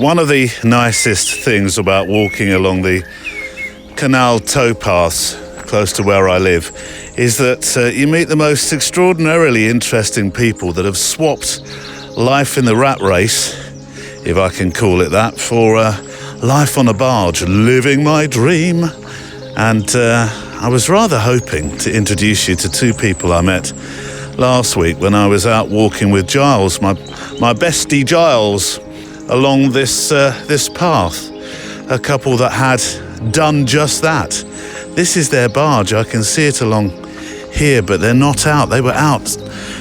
One of the nicest things about walking along the canal towpaths close to where I live is that you meet the most extraordinarily interesting people that have swapped life in the rat race, if I can call it that, for life on a barge, living my dream. And I was rather hoping to introduce you to two people I met last week when I was out walking with Giles, my bestie Giles, along this path. A couple that had done just that. This is their barge. I can see it along here, but they're not out. They were out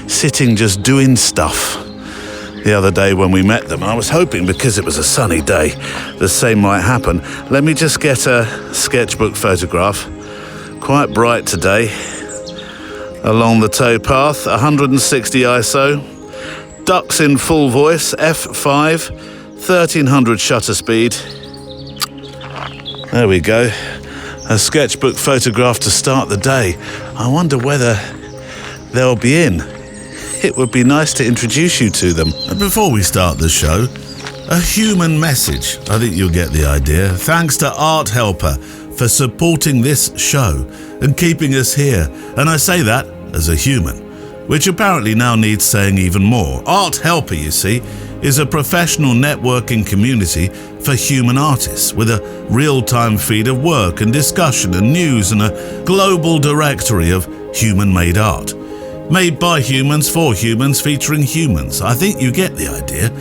sitting just doing stuff the other day when we met them. I was hoping, because it was a sunny day, the same might happen. Let me just get a sketchbook photograph. Quite bright today. Along the towpath, 160 ISO. Ducks in full voice, F5, 1300 shutter speed. There we go. A sketchbook photograph to start the day. I wonder whether they'll be in. It would be nice to introduce you to them. And before we start the show, a human message. I think you'll get the idea. Thanks to Art Helper for supporting this show and keeping us here. And I say that as a human, which apparently now needs saying even more. Art Helper, you see, is a professional networking community for human artists with a real-time feed of work and discussion and news and a global directory of human-made art. Made by humans for humans, featuring humans. I think you get the idea.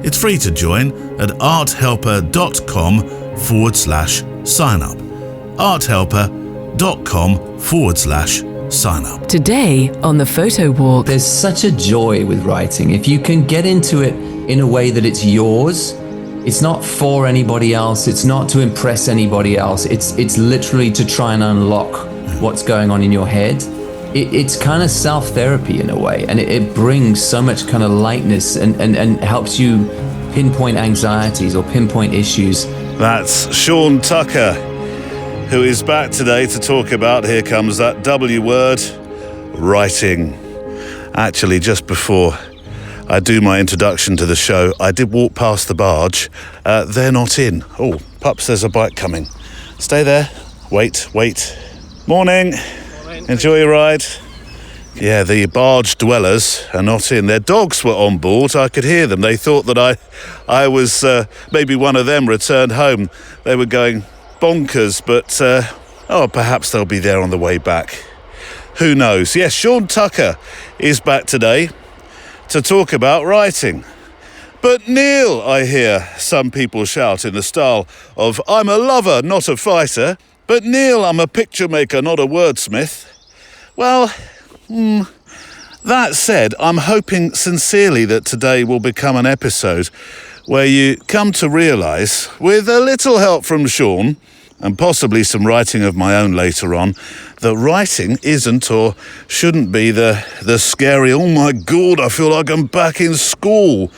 It's free to join at arthelper.com/sign up. arthelper.com/sign up. Today on the photo walk. There's such a joy with writing. If you can get into it in a way that it's yours, it's not for anybody else, it's not to impress anybody else, it's literally to try and unlock what's going on in your head. It's kind of self-therapy in a way, and it brings so much kind of lightness and helps you pinpoint anxieties or pinpoint issues. That's Sean Tucker, who is back today to talk about, here comes that W word, writing. Actually, just before I do my introduction to the show, I did walk past the barge. They're not in. Oh, pups, there's a bike coming. Stay there. Wait. Morning. Enjoy your ride. Yeah, the barge dwellers are not in. Their dogs were on board. I could hear them. They thought that I was maybe one of them returned home. They were going bonkers, but perhaps they'll be there on the way back. Who knows? Yes, Sean Tucker is back today to talk about writing. But Neil, I hear some people shout in the style of, I'm a lover, not a fighter. But Neil, I'm a picture maker, not a wordsmith. Well, that said, I'm hoping sincerely that today will become an episode where you come to realise, with a little help from Sean, and possibly some writing of my own later on, that writing isn't or shouldn't be the scary, oh my God, I feel like I'm back in school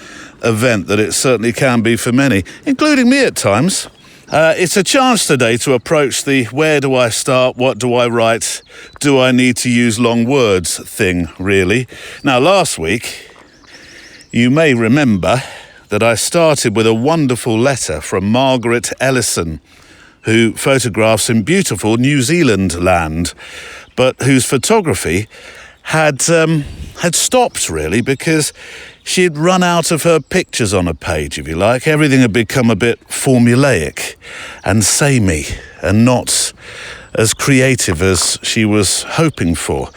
event that it certainly can be for many, including me at times. It's a chance today to approach the where do I start, what do I write, do I need to use long words thing, really. Now, last week, you may remember that I started with a wonderful letter from Margaret Ellison, who photographs in beautiful New Zealand land, but whose photography had stopped, really, because she'd run out of her pictures on a page, if you like. Everything had become a bit formulaic and samey and not as creative as she was hoping for.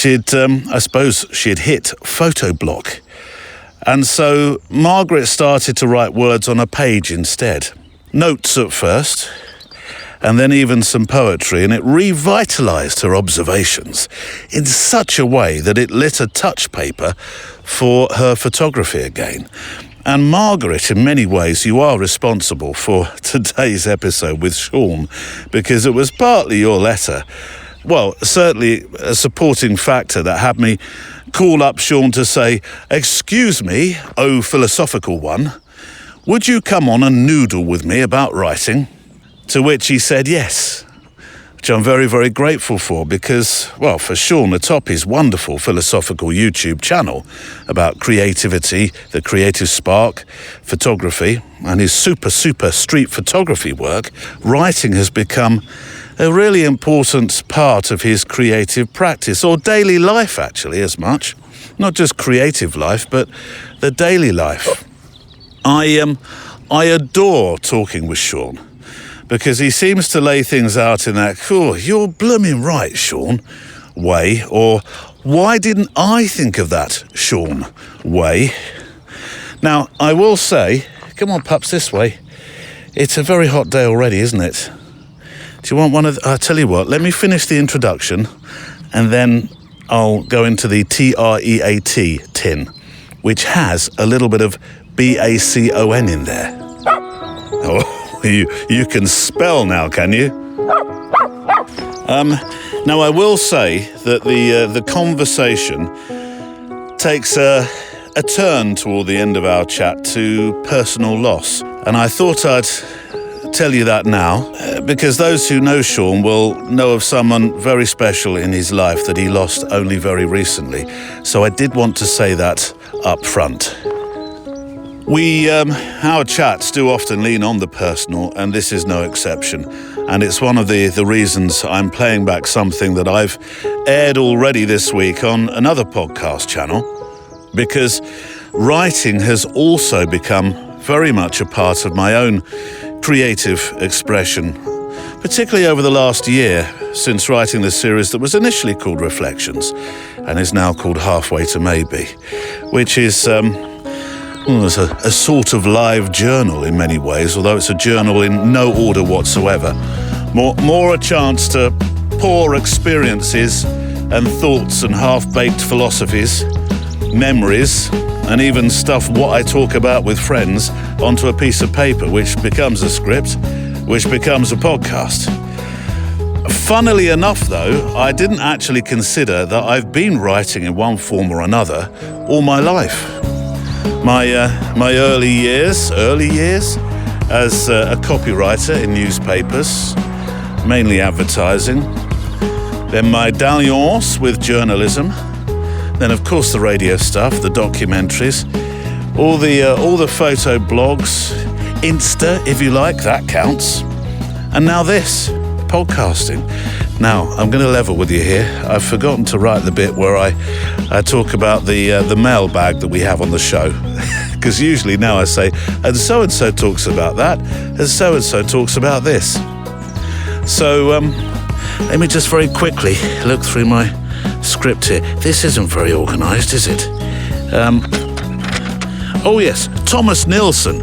I suppose she'd hit photo block. And so Margaret started to write words on a page instead. Notes at first, and then even some poetry, and it revitalised her observations in such a way that it lit a touch paper for her photography again. And Margaret, in many ways, you are responsible for today's episode with Sean, because it was partly your letter, well, certainly a supporting factor that had me call up Sean to say, excuse me, oh philosophical one, would you come on and noodle with me about writing? To which he said yes. which I'm very, very grateful for because, well, for Sean atop his wonderful philosophical YouTube channel about creativity, the creative spark, photography, and his super street photography work, writing has become a really important part of his creative practice, or daily life actually, as much. Not just creative life, but the daily life. I adore talking with Sean because he seems to lay things out in that, "Oh, you're blooming right, Sean," way, or "Why didn't I think of that, Sean," way. Now, I will say, come on, pups, this way. It's a very hot day already, isn't it? Do you want one of I'll tell you what, let me finish the introduction and then I'll go into the TREAT tin, which has a little bit of BACON in there. Oh, you can spell now, can you? Now, I will say that the conversation takes a turn toward the end of our chat to personal loss. And I thought I'd tell you that now, because those who know Sean will know of someone very special in his life that he lost only very recently. So I did want to say that up front. Our chats do often lean on the personal, and this is no exception. And it's one of the reasons I'm playing back something that I've aired already this week on another podcast channel, because writing has also become very much a part of my own creative expression, particularly over the last year since writing the series that was initially called Reflections and is now called Halfway to Maybe, which is it's a sort of live journal in many ways, although it's a journal in no order whatsoever. More a chance to pour experiences and thoughts and half-baked philosophies, memories, and even stuff what I talk about with friends onto a piece of paper, which becomes a script, which becomes a podcast. Funnily enough, though, I didn't actually consider that I've been writing in one form or another all my life. My early years as a copywriter in newspapers, mainly advertising. Then my dalliance with journalism. Then, of course, the radio stuff, the documentaries, all the photo blogs, Insta, if you like, that counts. And now this, podcasting. Now, I'm going to level with you here. I've forgotten to write the bit where I talk about the mailbag that we have on the show. Because usually now I say, and so-and-so talks about that, and so-and-so talks about this. So, let me just very quickly look through my script here. This isn't very organised, is it? Oh yes, Thomas Nilsson.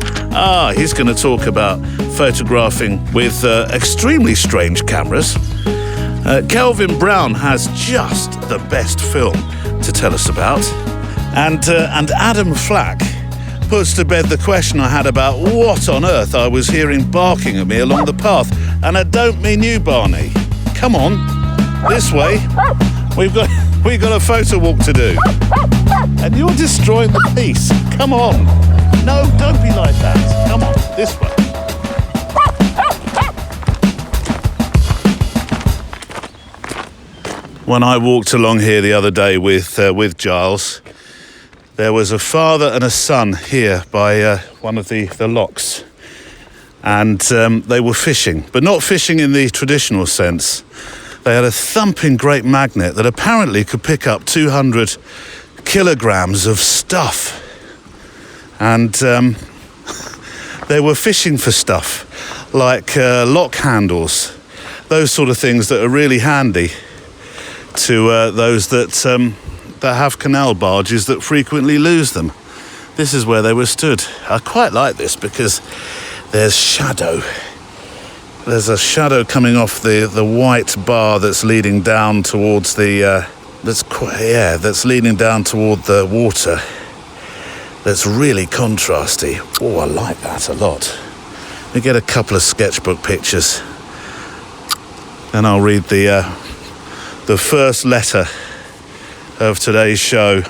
He's going to talk about photographing with extremely strange cameras. Kelvin Brown has just the best film to tell us about. And Adam Flack puts to bed the question I had about what on earth I was hearing barking at me along the path. And I don't mean you, Barney. Come on, this way. We've got a photo walk to do. And you're destroying the piece. Come on. No, don't be like that. Come on, this way. When I walked along here the other day with Giles, there was a father and a son here by one of the locks. And they were fishing, but not fishing in the traditional sense. They had a thumping great magnet that apparently could pick up 200 kilograms of stuff. And they were fishing for stuff like lock handles, those sort of things that are really handy to those that have canal barges that frequently lose them. This is where they were stood. I quite like this because there's shadow. There's a shadow coming off the white bar that's leading down towards that's leading down toward the water. That's really contrasty. Oh, I like that a lot. Let me get a couple of sketchbook pictures. Then I'll read the first letter of today's show.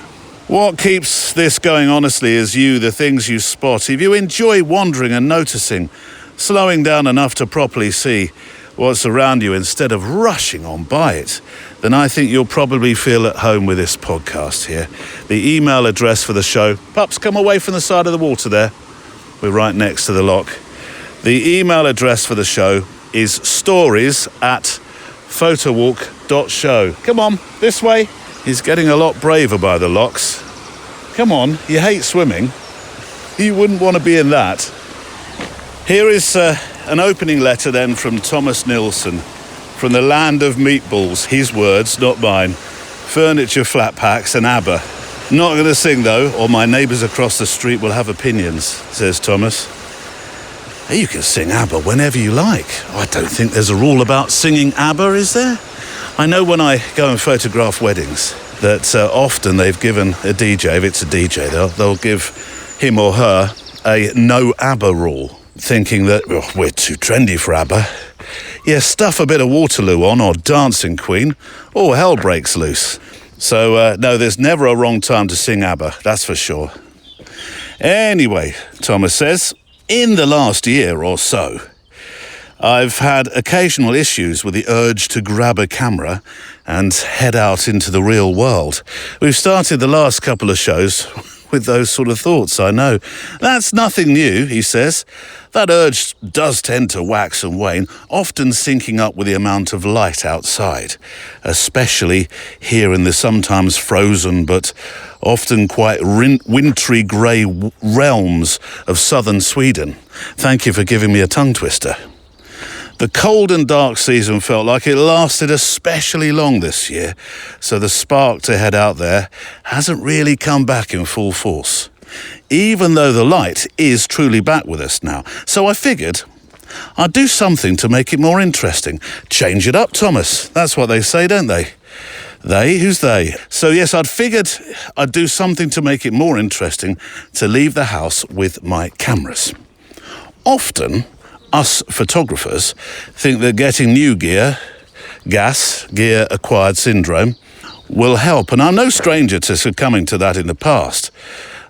What keeps this going, honestly, is the things you spot. If you enjoy wandering and noticing, slowing down enough to properly see, what's around you instead of rushing on by it, then I think you'll probably feel at home with this podcast here. The email address for the show, pups, come away from the side of the water there. We're right next to the lock. The email address for the show is stories@photowalk.show. Come on, this way. He's getting a lot braver by the locks. Come on, you hate swimming. You wouldn't want to be in that. Here is an opening letter then from Thomas Nilsson, from the land of meatballs. His words, not mine. Furniture, flat packs and ABBA. Not going to sing though, or my neighbours across the street will have opinions, says Thomas. You can sing ABBA whenever you like. I don't think there's a rule about singing ABBA, is there? I know when I go and photograph weddings that often they've given a DJ, if it's a DJ, they'll give him or her a no ABBA rule, thinking that we're too trendy for ABBA. Yeah, stuff a bit of Waterloo on, or Dancing Queen, or hell breaks loose. So, no, there's never a wrong time to sing ABBA, that's for sure. Anyway, Thomas says, in the last year or so, I've had occasional issues with the urge to grab a camera and head out into the real world. We've started the last couple of shows with those sort of thoughts, I know. That's nothing new, he says. That urge does tend to wax and wane, often syncing up with the amount of light outside, especially here in the sometimes frozen but often quite wintry grey realms of southern Sweden. Thank you for giving me a tongue twister. The cold and dark season felt like it lasted especially long this year, so the spark to head out there hasn't really come back in full force, even though the light is truly back with us now. So I figured I'd do something to make it more interesting. Change it up, Thomas. That's what they say, don't they? They? Who's they? So yes, I'd figured I'd do something to make it more interesting to leave the house with my cameras. Often, us photographers think that getting new gear, gear acquired syndrome, will help, and I'm no stranger to succumbing to that in the past.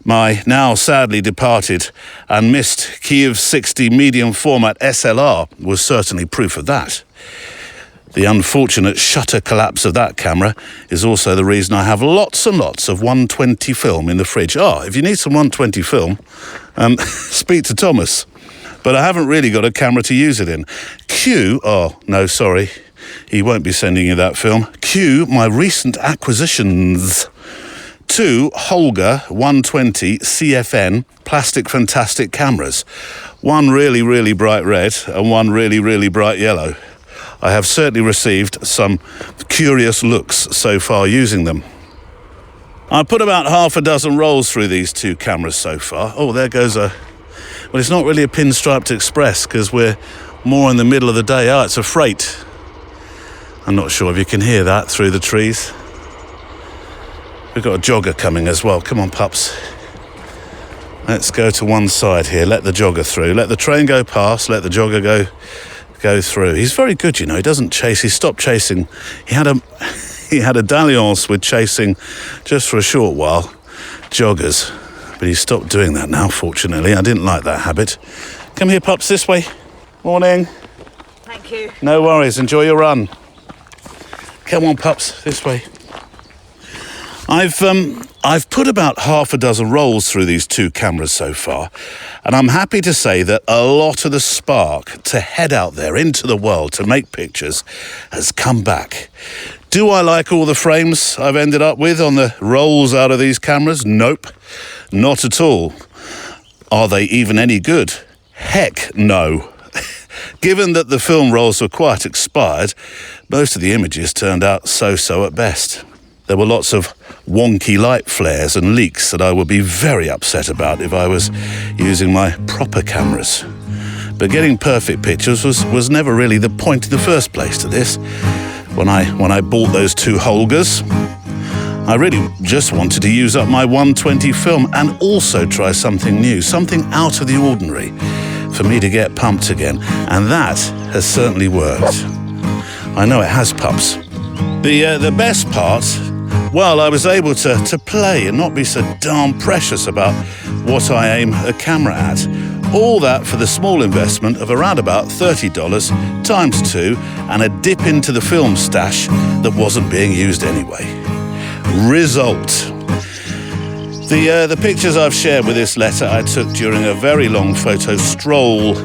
My now sadly departed and missed Kiev 60 medium format SLR was certainly proof of that. The unfortunate shutter collapse of that camera is also the reason I have lots and lots of 120 film in the fridge. If you need some 120 film, speak to Thomas. But I haven't really got a camera to use it in. He won't be sending you that film. Cue my recent acquisitions. 2 Holga 120 CFN plastic fantastic cameras. One really, really bright red and one really, really bright yellow. I have certainly received some curious looks so far using them. I put about half a dozen rolls through these 2 cameras so far. There goes a... Well, it's not really a pinstriped express because we're more in the middle of the day. It's a freight. I'm not sure if you can hear that through the trees. We've got a jogger coming as well. Come on, pups. Let's go to one side here. Let the jogger through. Let the train go past. Let the jogger go through. He's very good, you know. He doesn't chase. He stopped chasing. He had a dalliance with chasing just for a short while. Joggers. But he's stopped doing that now, fortunately. I didn't like that habit. Come here, pups, this way. Morning. Thank you. No worries, enjoy your run. Come on, pups, this way. I've put about half a dozen rolls through these 2 cameras so far, and I'm happy to say that a lot of the spark to head out there into the world to make pictures has come back. Do I like all the frames I've ended up with on the rolls out of these cameras? Nope, not at all. Are they even any good? Heck no. Given that the film rolls were quite expired, most of the images turned out so-so at best. There were lots of wonky light flares and leaks that I would be very upset about if I was using my proper cameras. But getting perfect pictures was never really the point in the first place to this. When I bought those 2 Holgas, I really just wanted to use up my 120 film and also try something new, something out of the ordinary, for me to get pumped again. And that has certainly worked. I know it has, pups. The best part, well, I was able to play and not be so darn precious about what I aim a camera at. All that for the small investment of around about $30 times 2 and a dip into the film stash that wasn't being used anyway. Result. The pictures I've shared with this letter I took during a very long photo stroll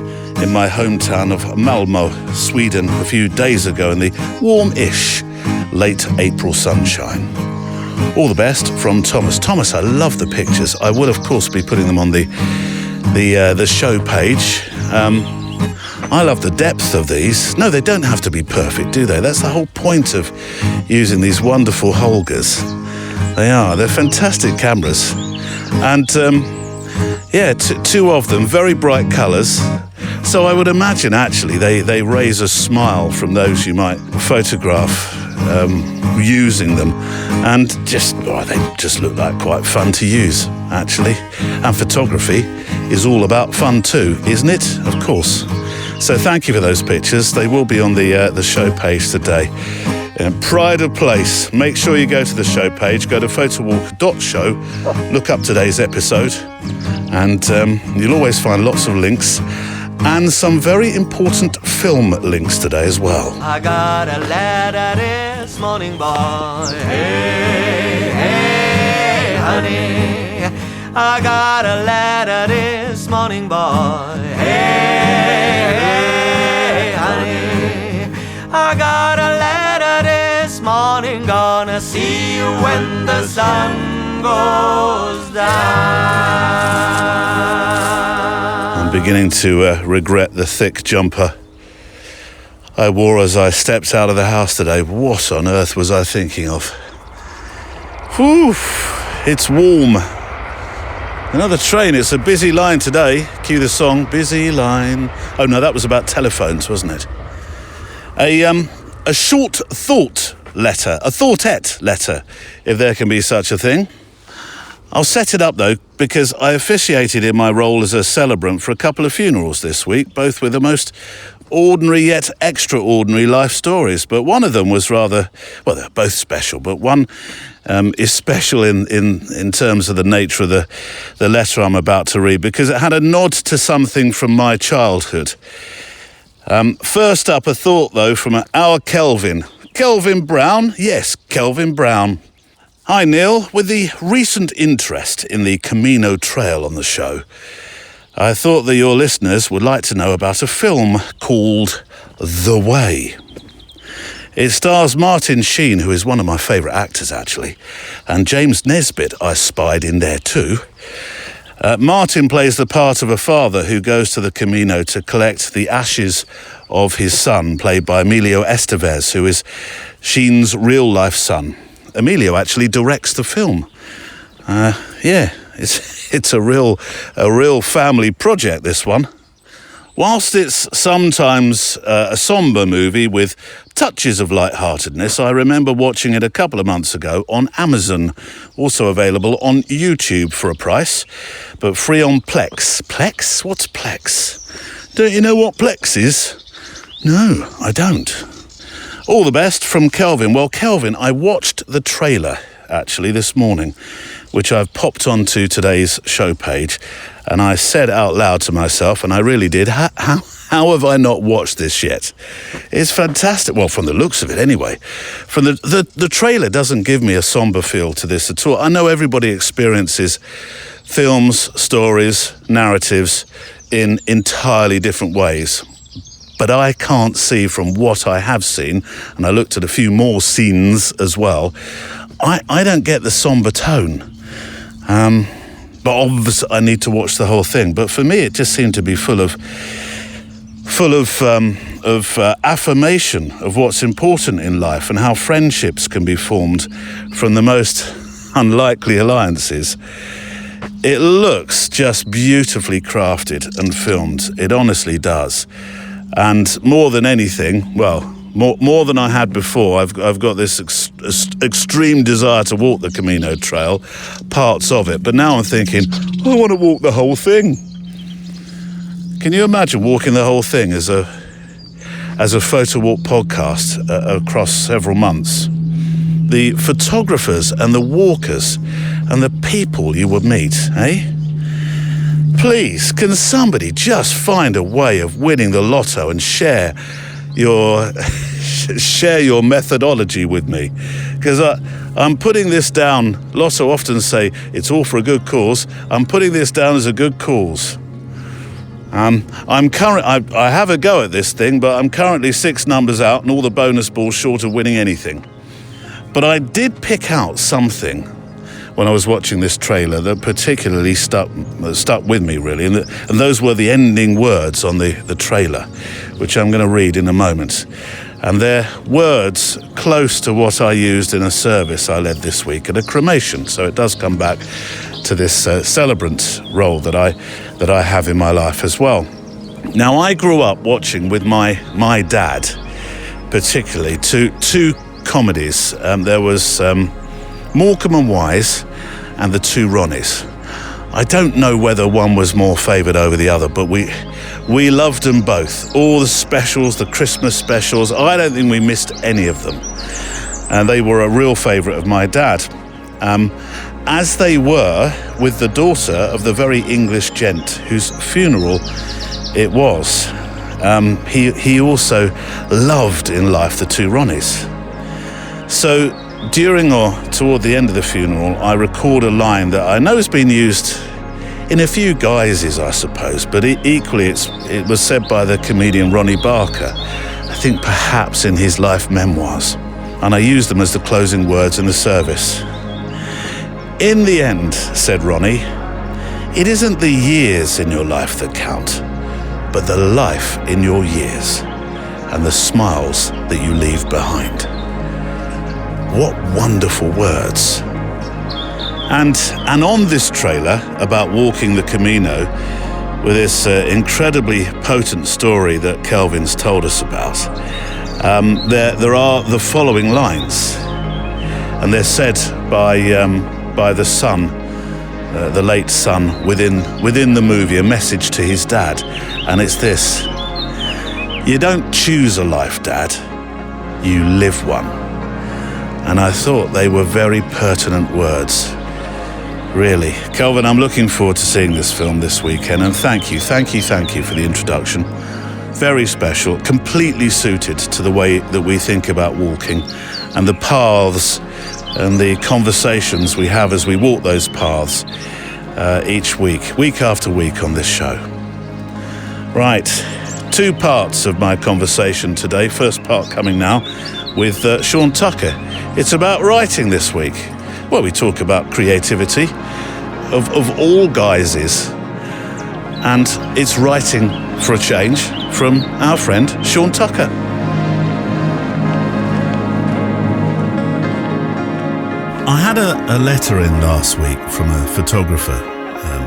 in my hometown of Malmö, Sweden, a few days ago in the warm-ish late April sunshine. All the best from Thomas. Thomas, I love the pictures. I will, of course, be putting them on the show page. I love the depth of these. No, they don't have to be perfect, do they? That's the whole point of using these wonderful Holgers. They're fantastic cameras. And two of them, very bright colours. So I would imagine actually they raise a smile from those you might photograph using them, and they just look like quite fun to use actually. And photography is all about fun too, isn't it? Of course. So thank you for those pictures. They will be on the show page today. Pride of place. Make sure you go to the show page, go to photowalk.show, look up today's episode, and you'll always find lots of links and some very important film links today as well. I got a letter this morning, boy. Hey, hey, honey. I got a letter this morning, boy. Hey, hey, honey. I got a letter this morning. Gonna see you when the sun goes down. Beginning to regret the thick jumper I wore as I stepped out of the house today. What on earth was I thinking of? Whew, it's warm. Another train. It's a busy line today. Cue the song, Busy Line. Oh no, that was about telephones, wasn't it? A short thought letter, a thoughtette letter, if there can be such a thing. I'll set it up, though, because I officiated in my role as a celebrant for a couple of funerals this week, both with the most ordinary yet extraordinary life stories. But one of them was rather, well, they're both special, but one is special in terms of the nature of the letter I'm about to read, because it had a nod to something from my childhood. First up, a thought, though, from our Kelvin. Kelvin Brown. Yes, Kelvin Brown. Hi, Neil. With the recent interest in the Camino Trail on the show, I thought that your listeners would like to know about a film called The Way. It stars Martin Sheen, who is one of my favourite actors, actually, and James Nesbitt I spied in there too. Martin plays the part of a father who goes to the Camino to collect the ashes of his son, played by Emilio Estevez, who is Sheen's real-life son. Emilio actually directs the film. It's a real family project, this one. Whilst it's sometimes a sombre movie with touches of lightheartedness, I remember watching it a couple of months ago on Amazon, also available on YouTube for a price, but free on Plex. Plex? What's Plex? Don't you know what Plex is? No, I don't. All the best from Kelvin. Well, Kelvin, I watched the trailer, actually, this morning, which I've popped onto today's show page, and I said out loud to myself, and I really did, how have I not watched this yet? It's fantastic. Well, from the looks of it, anyway. From the trailer doesn't give me a somber feel to this at all. I know everybody experiences films, stories, narratives in entirely different ways. But I can't see from what I have seen, and I looked at a few more scenes as well, I don't get the somber tone. But obviously I need to watch the whole thing. But for me, it just seemed to be full of affirmation of what's important in life and how friendships can be formed from the most unlikely alliances. It looks just beautifully crafted and filmed. It honestly does. And more than anything, well, more than I had before, I've got this extreme desire to walk the Camino Trail, parts of it. But now I'm thinking, I want to walk the whole thing. Can you imagine walking the whole thing as a photo walk podcast across several months? The photographers and the walkers and the people you would meet, eh? Please, can somebody just find a way of winning the lotto and share your methodology with me? Because I'm putting this down. Lotto often say it's all for a good cause. I'm putting this down as a good cause. I have a go at this thing, but I'm currently 6 numbers out and all the bonus balls short of winning anything. But I did pick out something when I was watching this trailer that particularly stuck with me, really, and those were the ending words on the trailer, which I'm going to read in a moment. And they're words close to what I used in a service I led this week at a cremation. So it does come back to this celebrant role that I have in my life as well. Now, I grew up watching with my dad, particularly two comedies. There was Morecambe and Wise and the Two Ronnies. I don't know whether one was more favoured over the other, but we loved them both. All the specials, the Christmas specials, I don't think we missed any of them. And they were a real favourite of my dad. As they were with the daughter of the very English gent whose funeral it was. He also loved in life the Two Ronnies. So during or toward the end of the funeral, I record a line that I know has been used in a few guises, I suppose, but equally it was said by the comedian Ronnie Barker, I think perhaps in his life memoirs, and I used them as the closing words in the service. In the end, said Ronnie, it isn't the years in your life that count, but the life in your years and the smiles that you leave behind. What wonderful words. And on this trailer about walking the Camino, with this incredibly potent story that Kelvin's told us about, there are the following lines, and they're said by the son, the late son, within the movie, a message to his dad, and it's this: you don't choose a life, Dad, you live one. And I thought they were very pertinent words. Really. Kelvin, I'm looking forward to seeing this film this weekend, and thank you for the introduction. Very special, completely suited to the way that we think about walking and the paths and the conversations we have as we walk those paths each week after week on this show. Right, 2 parts of my conversation today. First part coming now with Sean Tucker. It's about writing this week. Well, we talk about creativity of all guises, and it's writing for a change from our friend Sean Tucker. I had a letter in last week from a photographer,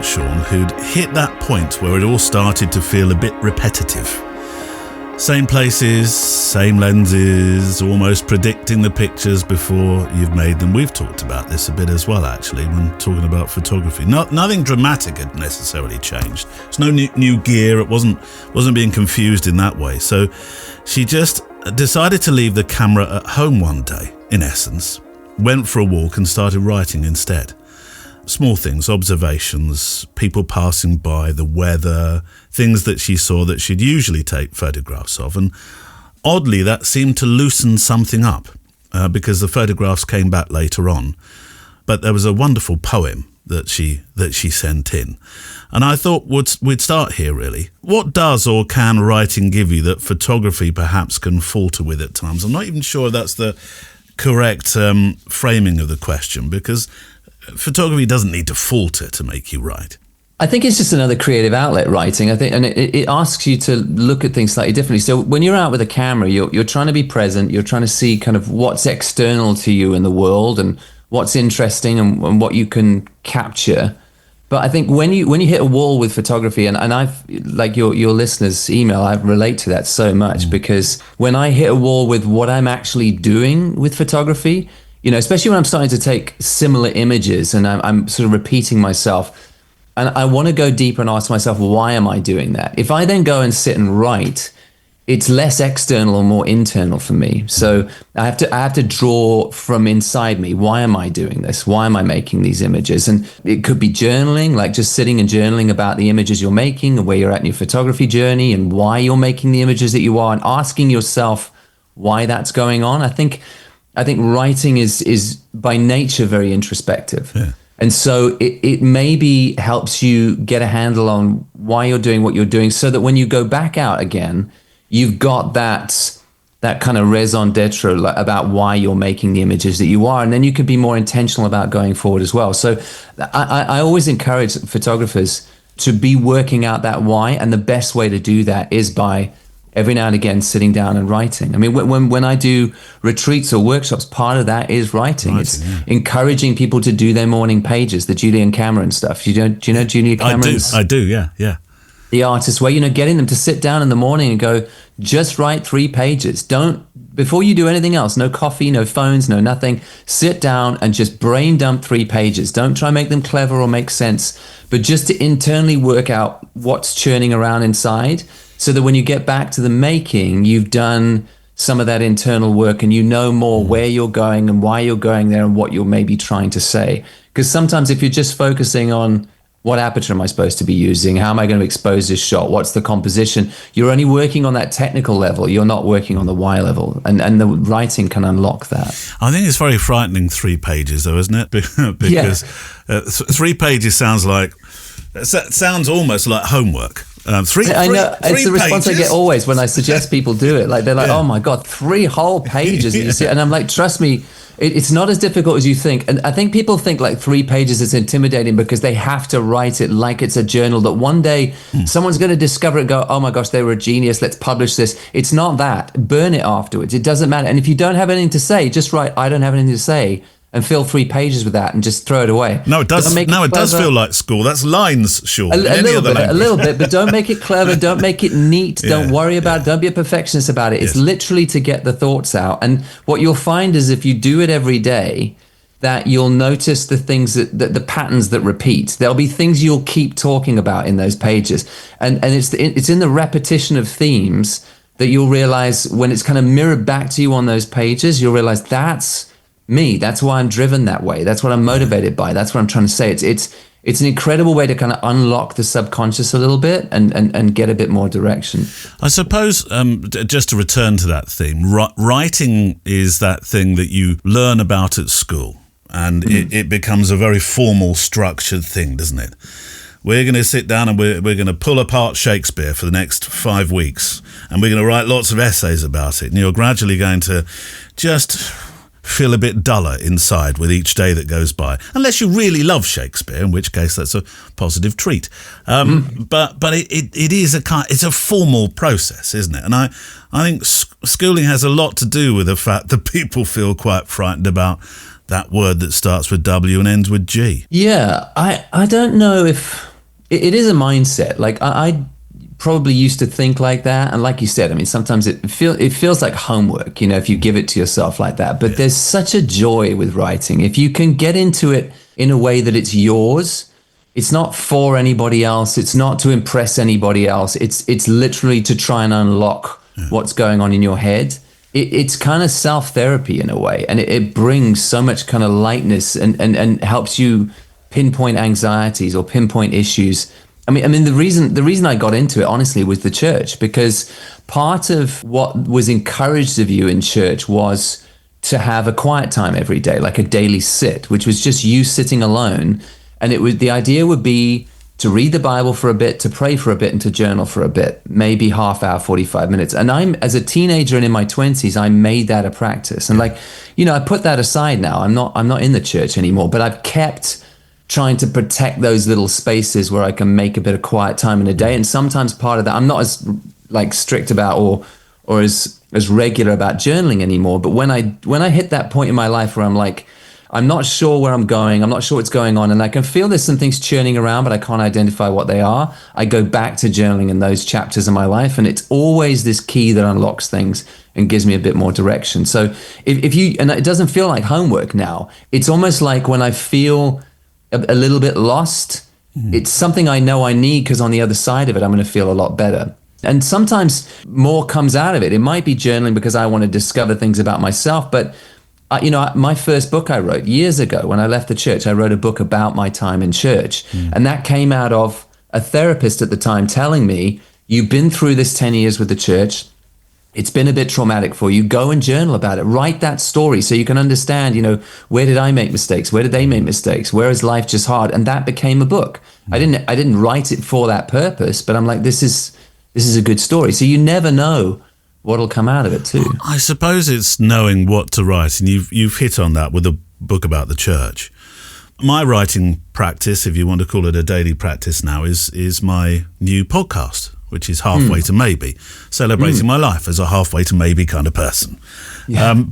Sean, who'd hit that point where it all started to feel a bit repetitive. Same places, same lenses, almost predicting the pictures before you've made them. We've talked about this a bit as well, actually, when talking about photography. Nothing dramatic had necessarily changed. There's no new gear. It wasn't being confused in that way. So she just decided to leave the camera at home one day, in essence, went for a walk and started writing instead. Small things, observations, people passing by, the weather, things that she saw that she'd usually take photographs of. And oddly, that seemed to loosen something up because the photographs came back later on. But there was a wonderful poem that she sent in. And I thought we'd start here, really. What does or can writing give you that photography perhaps can falter with at times? I'm not even sure that's the correct framing of the question, because photography doesn't need to falter to make you write. I think it's just another creative outlet, writing. I think, and it asks you to look at things slightly differently. So when you're out with a camera, you're trying to be present. You're trying to see kind of what's external to you in the world and what's interesting and what you can capture. But I think when you hit a wall with photography, and I've, like your listeners' email, I relate to that so much, because when I hit a wall with what I'm actually doing with photography, you know, especially when I'm starting to take similar images and I'm sort of repeating myself, and I want to go deeper and ask myself, why am I doing that? If I then go and sit and write, it's less external and more internal for me. So I have to draw from inside me. Why am I doing this? Why am I making these images? And it could be journaling, like just sitting and journaling about the images you're making and where you're at in your photography journey and why you're making the images that you are, and asking yourself why that's going on. I think writing is by nature very introspective. Yeah. And so it maybe helps you get a handle on why you're doing what you're doing, so that when you go back out again, you've got that kind of raison d'etre about why you're making the images that you are, and then you can be more intentional about going forward as well. So I always encourage photographers to be working out that why, and the best way to do that is by every now and again sitting down and writing. I mean, when I do retreats or workshops, part of that is writing. It's encouraging people to do their morning pages, the Julian Cameron stuff. Do you know Julian Cameron? I do, yeah. The artist way, getting them to sit down in the morning and go, just write 3 pages. Before you do anything else, no coffee, no phones, no nothing, sit down and just brain dump 3 pages. Don't try and make them clever or make sense, but just to internally work out what's churning around inside, so that when you get back to the making, you've done some of that internal work and you know more where you're going and why you're going there and what you're maybe trying to say. Because sometimes if you're just focusing on what aperture am I supposed to be using? How am I going to expose this shot? What's the composition? You're only working on that technical level. You're not working on the why level. And the writing can unlock that. I think it's very frightening, 3 pages though, isn't it? Because 3 pages sounds almost like homework. I know, it's the response I get always when I suggest people do it. Like, they're like, oh my God, 3 whole pages. And I'm like, trust me, it's not as difficult as you think. And I think people think like 3 pages is intimidating because they have to write it like it's a journal that one day someone's going to discover it and go, oh my gosh, they were a genius, let's publish this. It's not that. Burn it afterwards. It doesn't matter. And if you don't have anything to say, just write, I don't have anything to say, and fill 3 pages with that and just throw it away. No, it does. It does feel like school. That's lines, Sean. A little bit, but don't make it clever. Don't make it neat. Don't worry about it. Don't be a perfectionist about it. It's literally to get the thoughts out. And what you'll find is if you do it every day, that you'll notice the things that the patterns that repeat. There'll be things you'll keep talking about in those pages, and it's in the repetition of themes that you'll realize when it's kind of mirrored back to you on those pages. You'll realize that's me. That's why I'm driven that way. That's what I'm motivated by. That's what I'm trying to say. It's an incredible way to kind of unlock the subconscious a little bit and get a bit more direction. I suppose, just to return to that theme, writing is that thing that you learn about at school, and it becomes a very formal, structured thing, doesn't it? We're going to sit down and we're going to pull apart Shakespeare for the next 5 weeks, and we're going to write lots of essays about it, and you're gradually going to just feel a bit duller inside with each day that goes by, unless you really love Shakespeare, in which case that's a positive treat. But it is it's a formal process, isn't it? And I think schooling has a lot to do with the fact that people feel quite frightened about that word that starts with W and ends with G. Yeah, I don't know if it is a mindset. Like I probably used to think like that, and like you said, I mean, sometimes it feels like homework, if you give it to yourself like that. But there's such a joy with writing if you can get into it in a way that it's yours. It's not for anybody else. It's not to impress anybody else. It's literally to try and unlock what's going on in your head. It's kind of self-therapy in a way, and it brings so much kind of lightness and helps you pinpoint anxieties or pinpoint issues. I mean, the reason I got into it, honestly, was the church, because part of what was encouraged of you in church was to have a quiet time every day, like a daily sit, which was just you sitting alone. And the idea would be to read the Bible for a bit, to pray for a bit, and to journal for a bit, maybe half hour, 45 minutes. And as a teenager and in my 20s, I made that a practice. And I put that aside now. I'm not in the church anymore, but I've kept trying to protect those little spaces where I can make a bit of quiet time in a day. And sometimes part of that, I'm not as strict about or as regular about journaling anymore. But when I hit that point in my life where I'm like, I'm not sure where I'm going, I'm not sure what's going on, and I can feel there's some things churning around, but I can't identify what they are, I go back to journaling in those chapters of my life. And it's always this key that unlocks things and gives me a bit more direction. So if you, and it doesn't feel like homework now, it's almost like when I feel a little bit lost, it's something I know I need, because on the other side of it, I'm going to feel a lot better. And sometimes more comes out of it. It might be journaling because I want to discover things about myself. But, my first book I wrote years ago when I left the church, I wrote a book about my time in church. And that came out of a therapist at the time telling me, you've been through this 10 years with the church. It's been a bit traumatic for you. Go and journal about it. Write that story so you can understand, where did I make mistakes? Where did they make mistakes? Where is life just hard? And that became a book. I didn't write it for that purpose, but I'm like, this is a good story. So you never know what'll come out of it too. I suppose it's knowing what to write, and you've hit on that with a book about the church. My writing practice, if you want to call it a daily practice now, is my new podcast, which is Halfway to Maybe, celebrating my life as a halfway to maybe kind of person. Yeah.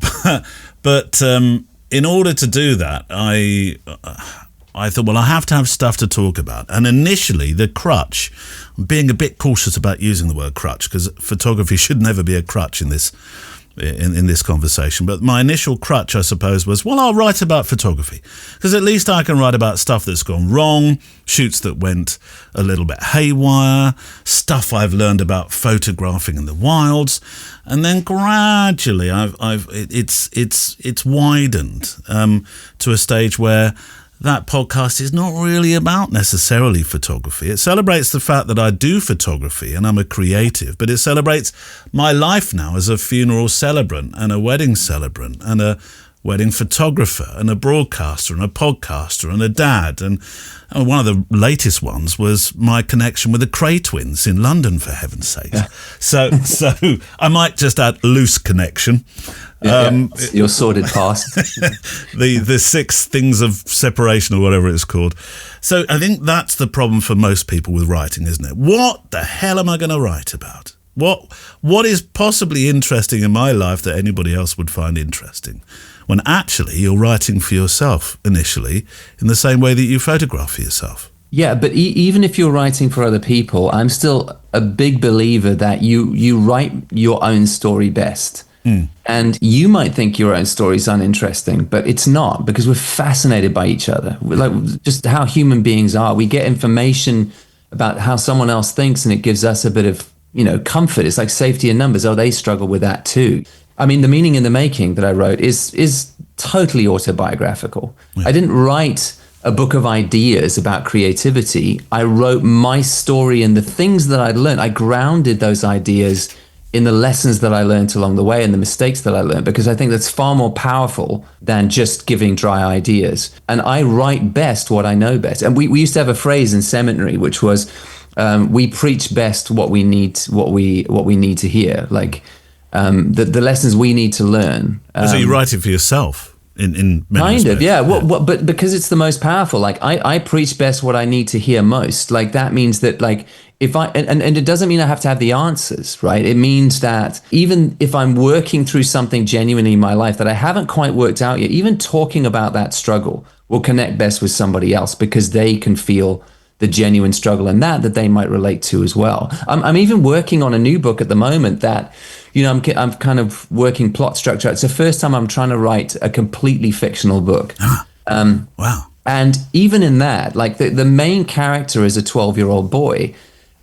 But in order to do that, I thought, well, I have to have stuff to talk about. And initially, the crutch, being a bit cautious about using the word crutch, because photography should never be a crutch in this conversation. But my initial crutch, I suppose, was, well, I'll write about photography, because at least I can write about stuff that's gone wrong, shoots that went a little bit haywire, stuff I've learned about photographing in the wilds. And then gradually, it's widened to a stage where that podcast is not really about necessarily photography. It celebrates the fact that I do photography and I'm a creative, but it celebrates my life now as a funeral celebrant and a wedding celebrant and a wedding photographer and a broadcaster and a podcaster and a dad. And one of the latest ones was my connection with the Cray twins in London, for heaven's sake. Yeah. So I might just add loose connection. Your sordid past. the 6 things of separation or whatever it's called. So I think that's the problem for most people with writing, isn't it? What the hell am I going to write about? What is possibly interesting in my life that anybody else would find interesting? When actually you're writing for yourself initially in the same way that you photograph for yourself. Yeah, but even if you're writing for other people, I'm still a big believer that you write your own story best. And you might think your own story is uninteresting, but it's not, because we're fascinated by each other. We're like just how human beings are. We get information about how someone else thinks, and it gives us a bit of, comfort. It's like safety in numbers. Oh, they struggle with that too. I mean, The Meaning in the Making that I wrote is totally autobiographical. Yeah. I didn't write a book of ideas about creativity. I wrote my story and the things that I'd learned. I grounded those ideas in the lessons that I learned along the way and the mistakes that I learned, because I think that's far more powerful than just giving dry ideas. And I write best what I know best. And we used to have a phrase in seminary, which was, we preach best what we need to hear. Like, the lessons we need to learn. So you write it for yourself in many kind respects. of, yeah. But because it's the most powerful, like I preach best what I need to hear most. Like that means that like if I, and it doesn't mean I have to have the answers, right? It means that even if I'm working through something genuinely in my life that I haven't quite worked out yet, even talking about that struggle will connect best with somebody else, because they can feel the genuine struggle and that they might relate to as well. I'm even working on a new book at the moment that, I'm kind of working plot structure. It's the first time I'm trying to write a completely fictional book. Wow. And even in that, like the main character is a 12-year-old boy.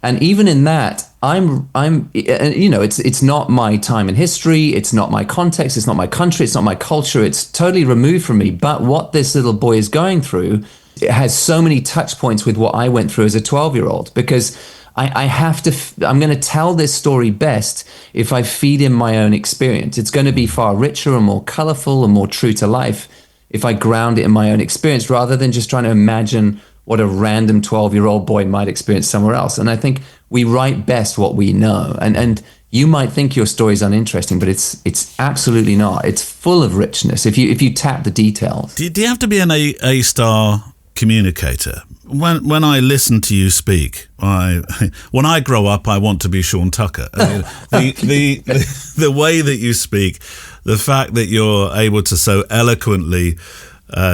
And even in that, it's not my time in history. It's not my context. It's not my country. It's not my culture. It's totally removed from me. But what this little boy is going through, it has so many touch points with what I went through as a 12-year-old, because I have to, I'm going to tell this story best if I feed in my own experience. It's going to be far richer and more colorful and more true to life if I ground it in my own experience, rather than just trying to imagine what a random 12-year-old boy might experience somewhere else. And I think we write best what we know. And you might think your story is uninteresting, but it's absolutely not. It's full of richness if you tap the details. Do you have to be an A-star communicator? When I listen to you speak, when I grow up, I want to be Sean Tucker. I mean, the way that you speak, the fact that you're able to so eloquently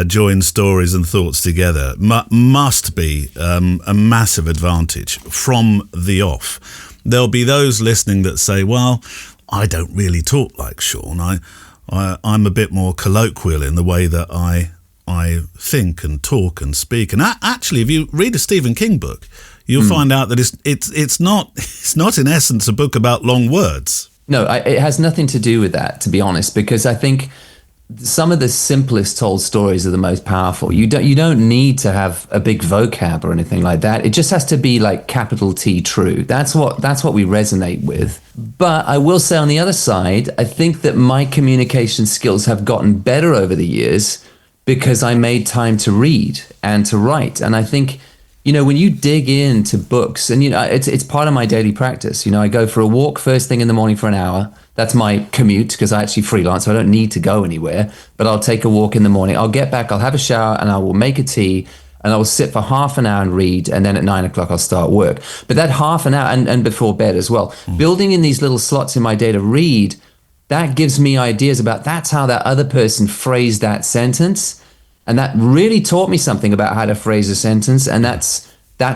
join stories and thoughts together must be a massive advantage from the off. There'll be those listening that say, well, I don't really talk like Sean. I'm a bit more colloquial in the way that I think and talk and speak. And actually, if you read a Stephen King book, you'll find out that it's not in essence a book about long words. No, it has nothing to do with that, to be honest, because I think some of the simplest told stories are the most powerful. You don't need to have a big vocab or anything like that. It just has to be like capital T true. That's what we resonate with. But I will say on the other side, I think that my communication skills have gotten better over the years because I made time to read and to write. And I think, when you dig into books, and it's part of my daily practice. I go for a walk first thing in the morning for an hour. That's my commute because I actually freelance, so I don't need to go anywhere. But I'll take a walk in the morning. I'll get back, I'll have a shower, and I will make a tea, and I will sit for half an hour and read, and then at 9 o'clock I'll start work. But that half an hour, and before bed as well, building in these little slots in my day to read, that gives me ideas about that's how that other person phrased that sentence. And that really taught me something about how to phrase a sentence, and that's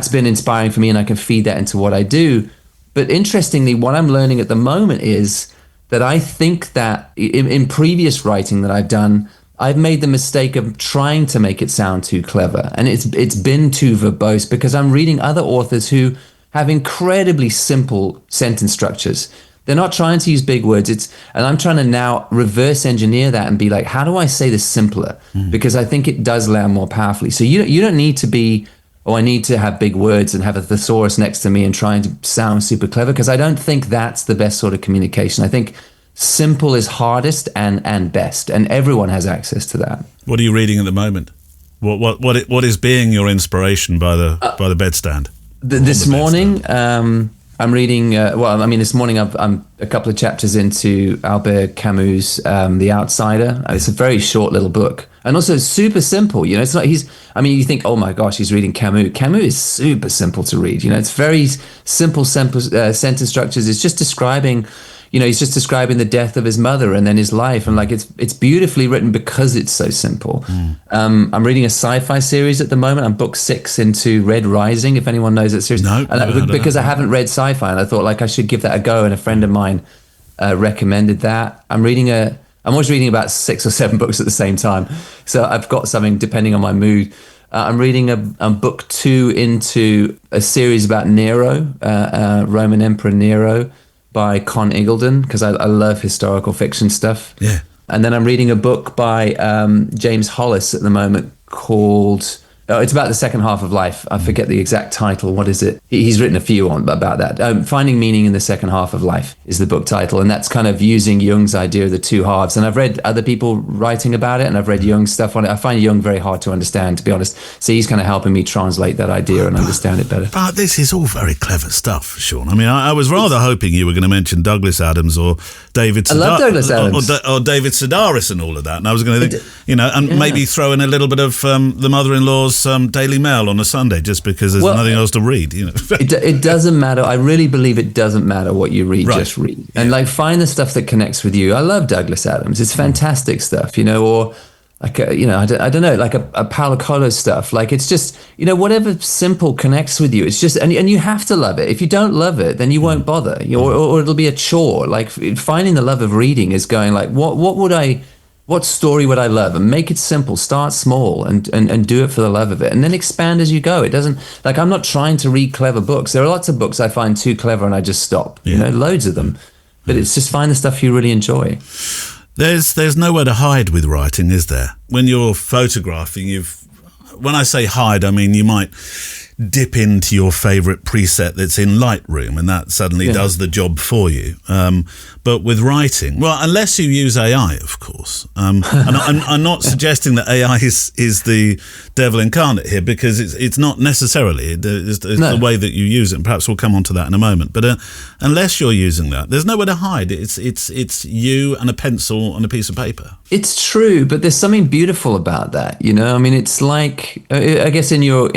been inspiring for me, and I can feed that into what I do. But interestingly, what I'm learning at the moment is that I think that in previous writing that I've done, I've made the mistake of trying to make it sound too clever. And it's been too verbose because I'm reading other authors who have incredibly simple sentence structures. They're not trying to use big words. And I'm trying to now reverse engineer that and be like, how do I say this simpler? Because I think it does land more powerfully. So you don't need to be, I need to have big words and have a thesaurus next to me and trying to sound super clever, because I don't think that's the best sort of communication. I think simple is hardest and best, and everyone has access to that. What are you reading at the moment? What is being your inspiration by the bedstand? This morning, I'm reading. This morning I'm a couple of chapters into Albert Camus' The Outsider. It's a very short little book, and also super simple. It's not. You think, oh my gosh, he's reading Camus. Camus is super simple to read. It's very simple sentence structures. It's just describing. He's just describing the death of his mother and then his life, and it's beautifully written because it's so simple. I'm reading a sci-fi series at the moment. I'm book 6 into Red Rising, if anyone knows that series. No, because I haven't read sci-fi, and I thought I should give that a go. And a friend of mine recommended that. I'm always reading about 6 or 7 books at the same time, so I've got something depending on my mood. I'm reading a book 2 into a series about Nero, Roman Emperor Nero, by Con Eagledon, because I love historical fiction stuff. Yeah. And then I'm reading a book by James Hollis at the moment called, it's about the second half of life. I forget the exact title. What is it? He's written a few about that. Finding Meaning in the Second Half of Life is the book title. And that's kind of using Jung's idea of the two halves. And I've read other people writing about it, and I've read Jung's stuff on it. I find Jung very hard to understand, to be honest. So he's kind of helping me translate that idea and understand it better. But this is all very clever stuff, Sean. I was rather hoping you were going to mention Douglas Adams or David Sedaris. I love Douglas Adams. Or David Sedaris and all of that. And I was going to think, maybe throw in a little bit of the mother-in-law's Daily Mail on a Sunday, just because there's nothing else to read. It doesn't matter. I really believe it doesn't matter what you read. Right. Just read and find the stuff that connects with you. I love Douglas Adams. It's fantastic stuff. Or I don't know, like a Paulo Coelho stuff. It's just whatever simple connects with you. It's just and you have to love it. If you don't love it, then you won't bother. Or it'll be a chore. Finding the love of reading is going what story would I love? And make it simple. Start small and do it for the love of it, and then expand as you go. It doesn't I'm not trying to read clever books. There are lots of books I find too clever and I just stop. Loads of them. But it's just find the stuff you really enjoy. There's nowhere to hide with writing, is there? When you're photographing, when I say hide, I mean you might dip into your favourite preset that's in Lightroom, and that suddenly does the job for you. But with writing, well, unless you use AI, of course. And I'm not suggesting that AI is the devil incarnate here, because it's not necessarily. It's the way that you use it, and perhaps we'll come on to that in a moment. But unless you're using that, there's nowhere to hide. It's you and a pencil and a piece of paper. It's true, but there's something beautiful about that. It's like, I guess in your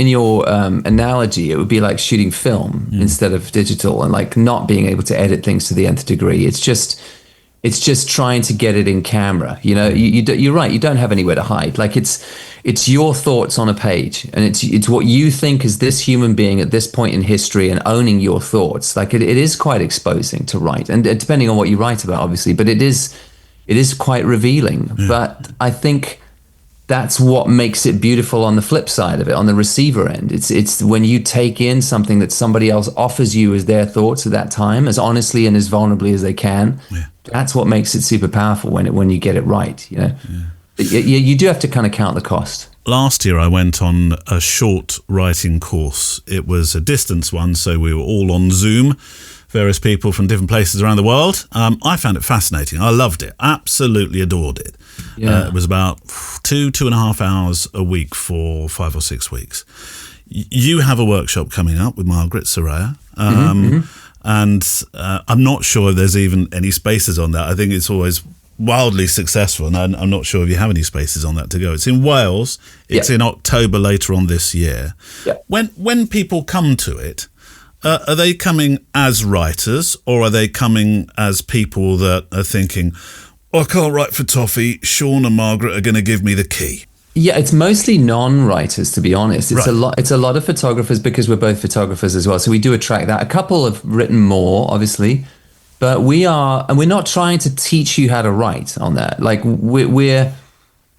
analogy, it would be like shooting film instead of digital, and not being able to edit things to the nth degree. It's just trying to get it in camera. You're right. You don't have anywhere to hide. It's your thoughts on a page, and it's what you think as this human being at this point in history, and owning your thoughts. It is quite exposing to write, and depending on what you write about, obviously, but it is quite revealing. But I think that's what makes it beautiful on the flip side of it, on the receiver end. It's when you take in something that somebody else offers you as their thoughts at that time, as honestly and as vulnerably as they can. Yeah. That's what makes it super powerful when you get it right, you know. You do have to kind of count the cost. Last year I went on a short writing course. It was a distance one, so we were all on Zoom, various people from different places around the world. I found it fascinating. I loved it. Absolutely adored it. Yeah. It was about 2.5 hours a week for 5 or 6 weeks. You have a workshop coming up with Margaret Soraya. And I'm not sure if there's even any spaces on that. I think it's always wildly successful, and I'm not sure if you have any spaces on that to go. It's in Wales. It's in October later on this year. Yeah. When people come to it, are they coming as writers, or are they coming as people that are thinking, I can't write for toffee, Sean and Margaret are going to give me the key? Yeah, it's mostly non-writers, to be honest. It's Right. It's a lot of photographers, because we're both photographers as well. So we do attract that. A couple have written more, obviously, but we're not trying to teach you how to write on that. Like we're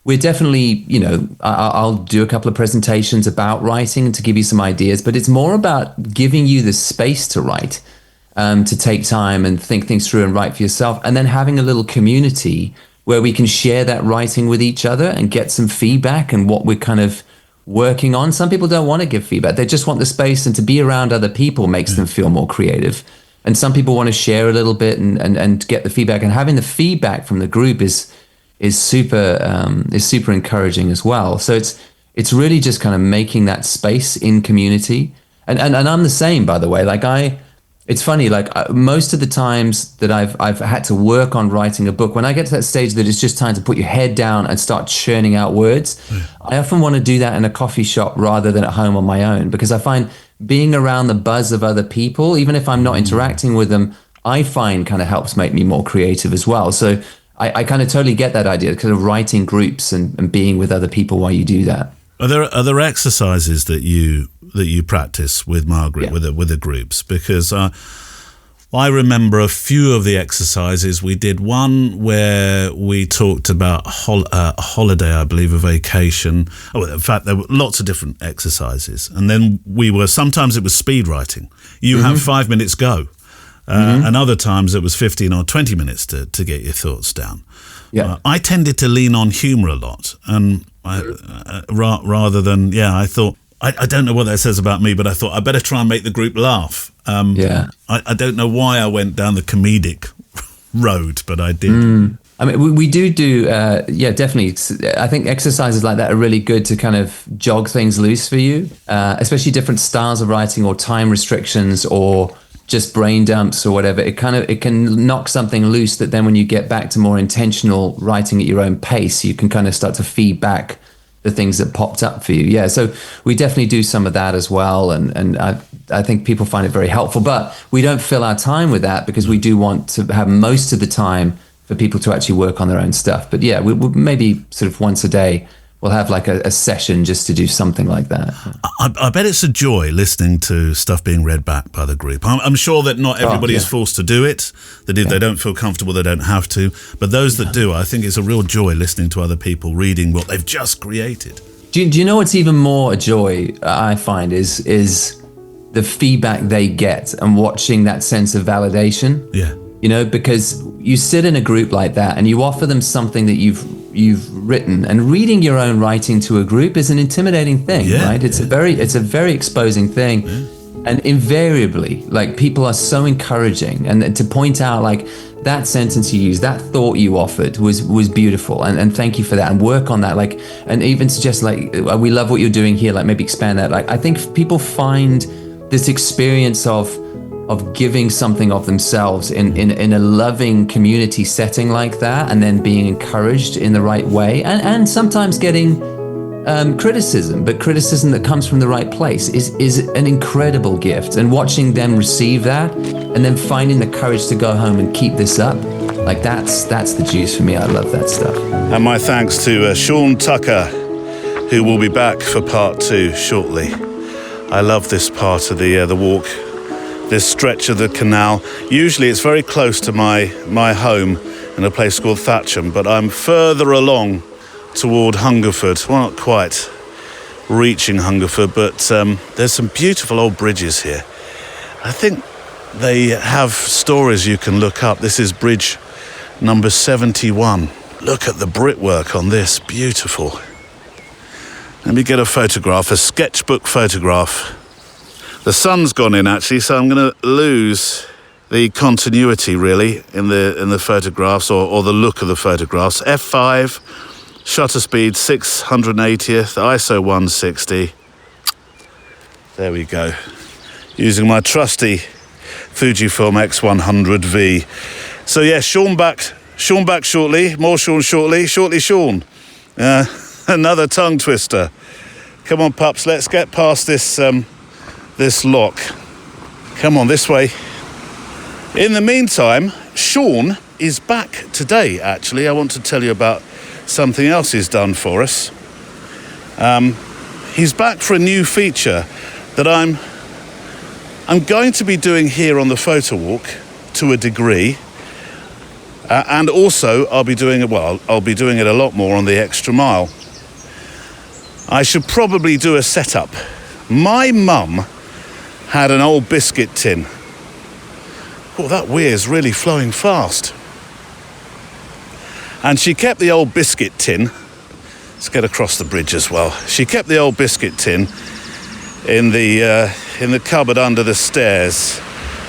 definitely, you know, I'll do a couple of presentations about writing to give you some ideas, but it's more about giving you the space to write, to take time and think things through and write for yourself, and then having a little community where we can share that writing with each other and get some feedback and what we're kind of working on. Some people don't want to give feedback. They just want the space, and to be around other people makes them feel more creative. And some people want to share a little bit and get the feedback. And having the feedback from the group is super encouraging as well. So it's really just kind of making that space in community. And I'm the same, by the way. Like it's funny, like most of the times that I've had to work on writing a book, when I get to that stage that it's just time to put your head down and start churning out words, I often want to do that in a coffee shop rather than at home on my own, because I find being around the buzz of other people, even if I'm not interacting with them, I find kind of helps make me more creative as well. So I kind of totally get that idea, kind of writing groups and being with other people while you do that. Are there exercises that you practice with Margaret, with the groups? Because I remember a few of the exercises. We did one where we talked about a holiday, I believe, a vacation. Oh, in fact, there were lots of different exercises. And then sometimes it was speed writing. You have 5 minutes, go. And other times it was 15 or 20 minutes to get your thoughts down. Yeah. I tended to lean on humour a lot, and rather than, I thought, I don't know what that says about me, but I thought I better try and make the group laugh. I don't know why I went down the comedic road, but I did. I mean, we do definitely. I think exercises like that are really good to kind of jog things loose for you, especially different styles of writing or time restrictions or just brain dumps or whatever. It can knock something loose that then when you get back to more intentional writing at your own pace, you can kind of start to feed back the things that popped up for you. Yeah, so we definitely do some of that as well, and I think people find it very helpful. But we don't fill our time with that, because we do want to have most of the time for people to actually work on their own stuff. But yeah, we maybe sort of once a day we'll have like a session just to do something like that. I bet it's a joy listening to stuff being read back by the group. I'm sure that not everybody is forced to do it, that if they don't feel comfortable, they don't have to. But those that do, I think it's a real joy listening to other people reading what they've just created. Do you know what's even more a joy, I find, is the feedback they get and watching that sense of validation? Yeah. You know, because you sit in a group like that and you offer them something that you've written, and reading your own writing to a group is an intimidating thing, right? It's a very exposing thing. And invariably, like, people are so encouraging, and to point out, like, that sentence you used, that thought you offered was beautiful, and thank you for that, and work on that, like, and even suggest, like, we love what you're doing here, like, maybe expand that. Like, I think people find this experience of giving something of themselves in a loving community setting like that, and then being encouraged in the right way, and sometimes getting criticism, but criticism that comes from the right place is an incredible gift. And watching them receive that, and then finding the courage to go home and keep this up, like, that's the juice for me. I love that stuff. And my thanks to Sean Tucker, who will be back for part 2 shortly. I love this part of the walk, this stretch of the canal. Usually it's very close to my home in a place called Thatcham, but I'm further along toward Hungerford. Well, not quite reaching Hungerford, but there's some beautiful old bridges here. I think they have stories you can look up. This is bridge number 71. Look at the brickwork on this, beautiful. Let me get a photograph, a sketchbook photograph. The sun's gone in actually, so I'm going to lose the continuity really in the photographs or the look of the photographs. F5, shutter speed 680th, ISO 160. There we go. Using my trusty Fujifilm X100V. So yeah, Sean back shortly, more Sean shortly Sean. Another tongue twister. Come on, pups, let's get past this this lock. Come on, this way. In the meantime, Sean is back today, actually. I want to tell you about something else he's done for us. He's back for a new feature that I'm going to be doing here on the photo walk to a degree. And also, I'll be doing it a lot more on the extra mile. I should probably do a setup. My mum had an old biscuit tin. Oh, that weir's really flowing fast. And she kept the old biscuit tin. Let's get across the bridge as well. She kept the old biscuit tin in the cupboard under the stairs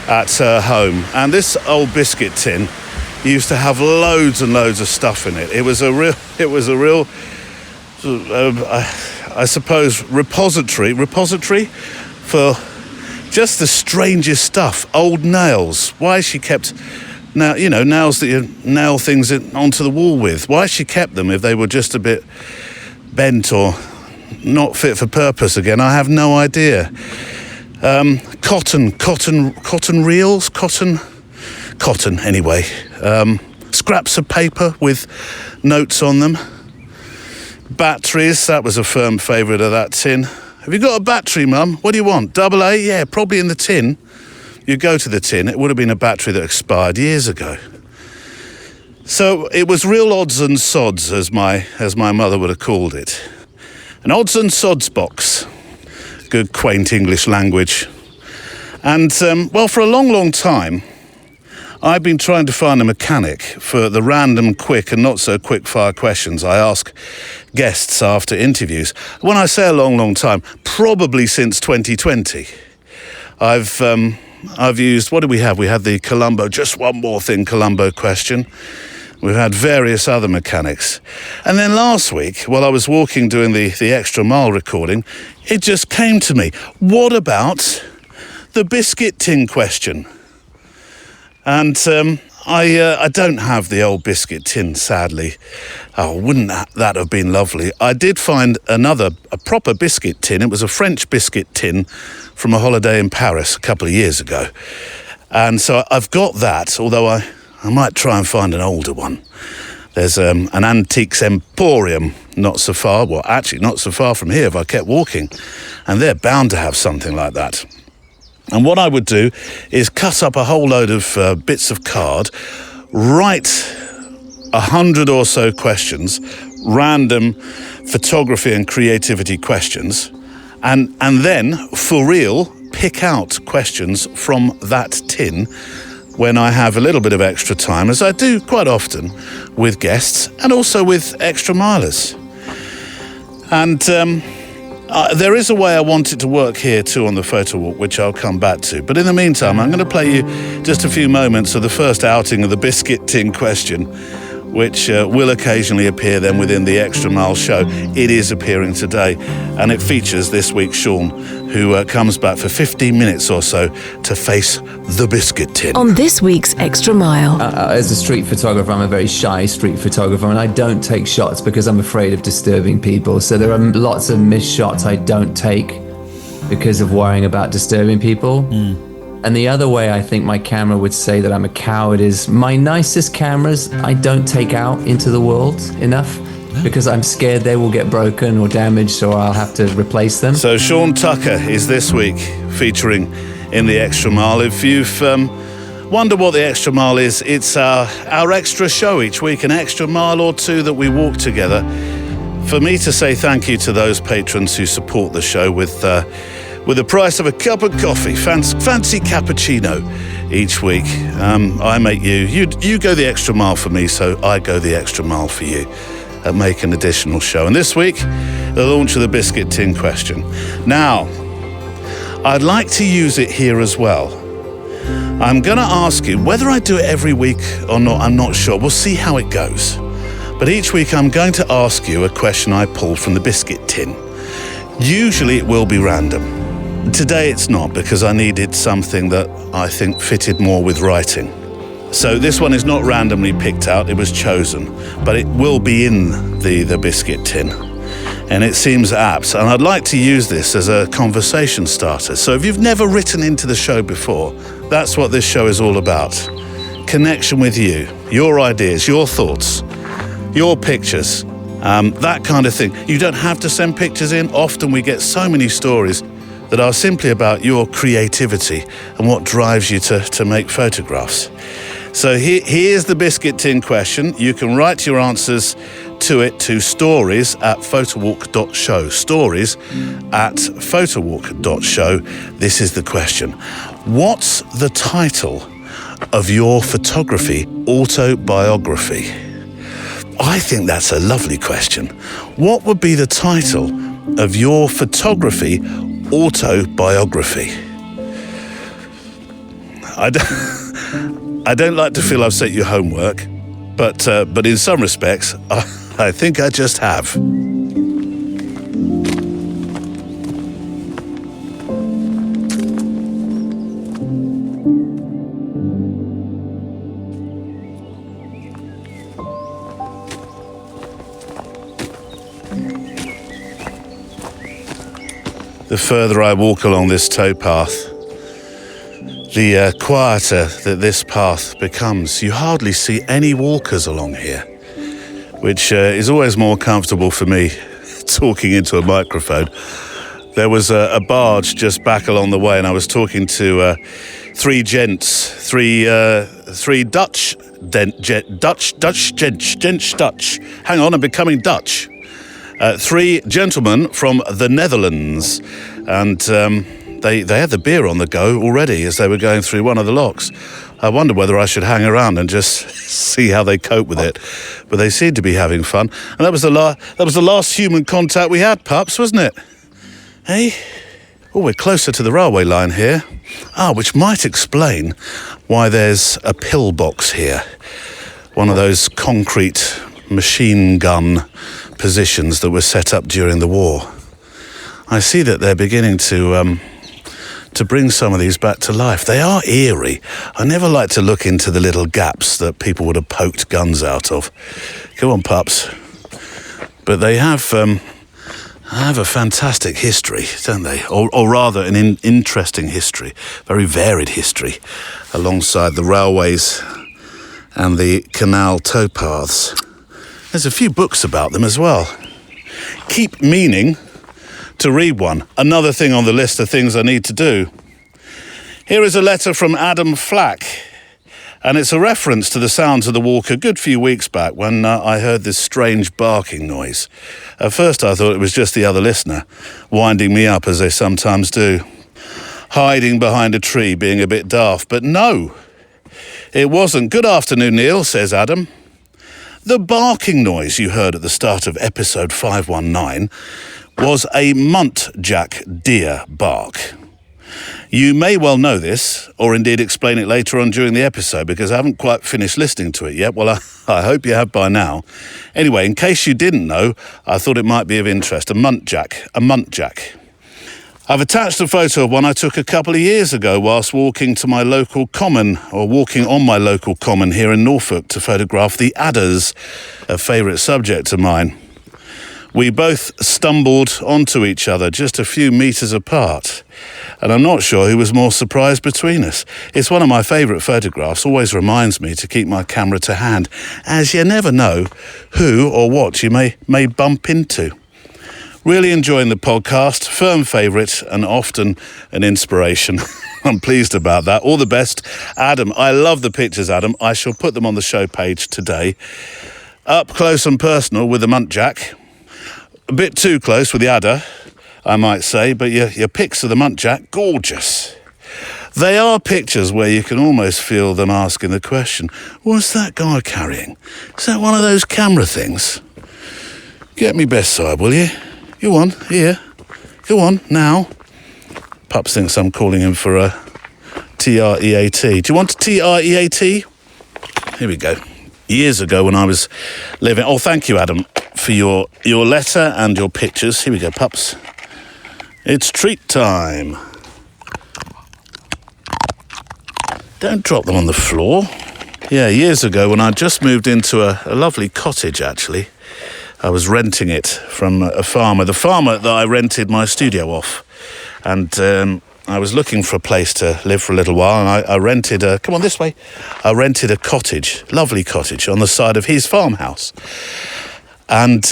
at her home. And this old biscuit tin used to have loads and loads of stuff in it. It was a real, I suppose, repository for just the strangest stuff. Old nails. Why she kept nails that you nail things onto the wall with. Why she kept them if they were just a bit bent or not fit for purpose again, I have no idea. Cotton reels, cotton anyway. Scraps of paper with notes on them. Batteries, that was a firm favourite of that tin. Have you got a battery, Mum? What do you want? AA? Yeah, probably in the tin. You go to the tin, it would have been a battery that expired years ago. So it was real odds and sods, as my mother would have called it. An odds and sods box. Good quaint English language. And, for a long, long time, I've been trying to find a mechanic for the random, quick and not so quick fire questions I ask guests after interviews. When I say a long, long time, probably since 2020. I've used, what do we have? We had the Columbo, just one more thing, Columbo question. We've had various other mechanics. And then last week, while I was walking doing the extra mile recording, it just came to me, what about the biscuit tin question? And I don't have the old biscuit tin, sadly. Oh, wouldn't that have been lovely? I did find a proper biscuit tin. It was a French biscuit tin from a holiday in Paris a couple of years ago. And so I've got that, although I might try and find an older one. There's an antiques emporium not so far from here if I kept walking. And they're bound to have something like that. And what I would do is cut up a whole load of bits of card, write 100 or so questions, random photography and creativity questions, and then, for real, pick out questions from that tin when I have a little bit of extra time, as I do quite often with guests and also with extra milers. And there is a way I want it to work here too on the photo walk, which I'll come back to. But in the meantime, I'm going to play you just a few moments of the first outing of the biscuit tin question, which will occasionally appear then within the Extra Mile show. It is appearing today, and it features this week Sean, who comes back for 15 minutes or so to face the biscuit tin. On this week's Extra Mile. As a street photographer, I'm a very shy street photographer, and I don't take shots because I'm afraid of disturbing people. So there are lots of missed shots I don't take because of worrying about disturbing people. And the other way I think my camera would say that I'm a coward is my nicest cameras I don't take out into the world enough because I'm scared they will get broken or damaged, or I'll have to replace them. So Sean Tucker is this week featuring in the Extra Mile. If you've wondered what the Extra Mile is, it's our extra show each week, an extra mile or two that we walk together for me to say thank you to those patrons who support the show with the price of a cup of coffee, fancy cappuccino each week. I make you go the extra mile for me, so I go the extra mile for you and make an additional show. And this week, the launch of the Biscuit Tin question. Now, I'd like to use it here as well. I'm going to ask you whether I do it every week or not. I'm not sure. We'll see how it goes. But each week I'm going to ask you a question I pulled from the biscuit tin. Usually it will be random. Today it's not, because I needed something that I think fitted more with writing. So this one is not randomly picked out, it was chosen, but it will be in the biscuit tin. And it seems apt, and I'd like to use this as a conversation starter. So if you've never written into the show before, that's what this show is all about. Connection with you, your ideas, your thoughts, your pictures, that kind of thing. You don't have to send pictures in. Often we get so many stories that are simply about your creativity and what drives you to make photographs. So here's the biscuit tin question. You can write your answers to it to stories@photowalk.show. Stories@photowalk.show. This is the question. What's the title of your photography autobiography? I think that's a lovely question. What would be the title of your photography autobiography? I don't like to feel I've set you homework, but in some respects, I think I just have. The further I walk along this towpath, the quieter that this path becomes. You hardly see any walkers along here, which is always more comfortable for me talking into a microphone. There was a barge just back along the way, and I was talking to three gents, three Dutch. Hang on, I'm becoming Dutch. Three gentlemen from the Netherlands, and they had the beer on the go already as they were going through one of the locks. I wondered whether I should hang around and just see how they cope with it, but they seemed to be having fun. And that was the last human contact we had, pups, wasn't it? Hey? Oh, we're closer to the railway line here. Which might explain why there's a pillbox here. One of those concrete machine gun positions that were set up during the war. I see that they're beginning to bring some of these back to life. They are eerie. I never like to look into the little gaps that people would have poked guns out of. Go on, pups. But they have a fantastic history, don't they? Or rather, an interesting history, very varied history, alongside the railways and the canal towpaths. There's a few books about them as well. Keep meaning to read one. Another thing on the list of things I need to do. Here is a letter from Adam Flack, and it's a reference to the sounds of the walk a good few weeks back when I heard this strange barking noise. At first I thought it was just the other listener, winding me up as they sometimes do, hiding behind a tree, being a bit daft, but no, it wasn't. Good afternoon, Neil, says Adam. The barking noise you heard at the start of episode 519 was a muntjac deer bark. You may well know this, or indeed explain it later on during the episode, because I haven't quite finished listening to it yet. Well, I hope you have by now. Anyway, in case you didn't know, I thought it might be of interest. A muntjac. I've attached a photo of one I took a couple of years ago whilst walking on my local common here in Norfolk to photograph the adders, a favourite subject of mine. We both stumbled onto each other just a few metres apart, and I'm not sure who was more surprised between us. It's one of my favourite photographs, always reminds me to keep my camera to hand, as you never know who or what you may bump into. Really enjoying the podcast, firm favourite and often an inspiration. I'm pleased about that. All the best, Adam. I love the pictures, Adam. I shall put them on the show page today. Up close and personal with the muntjac. a bit too close with the adder, I might say, but your pics of the muntjac, gorgeous. They are pictures where you can almost feel them asking the question, what's that guy carrying? Is that one of those camera things? Get me best side, will you? Go on, here. Go on, now. Pups thinks I'm calling him for a T-R-E-A-T. Do you want a T-R-E-A-T? Here we go. Years ago when I was living... Oh, thank you, Adam, for your letter and your pictures. Here we go, pups. It's treat time. Don't drop them on the floor. Yeah, years ago when I just moved into a lovely cottage, actually. I was renting it from a farmer. The farmer that I rented my studio off. And I was looking for a place to live for a little while, and I rented a... Come on, this way. I rented a cottage, lovely cottage, on the side of his farmhouse. And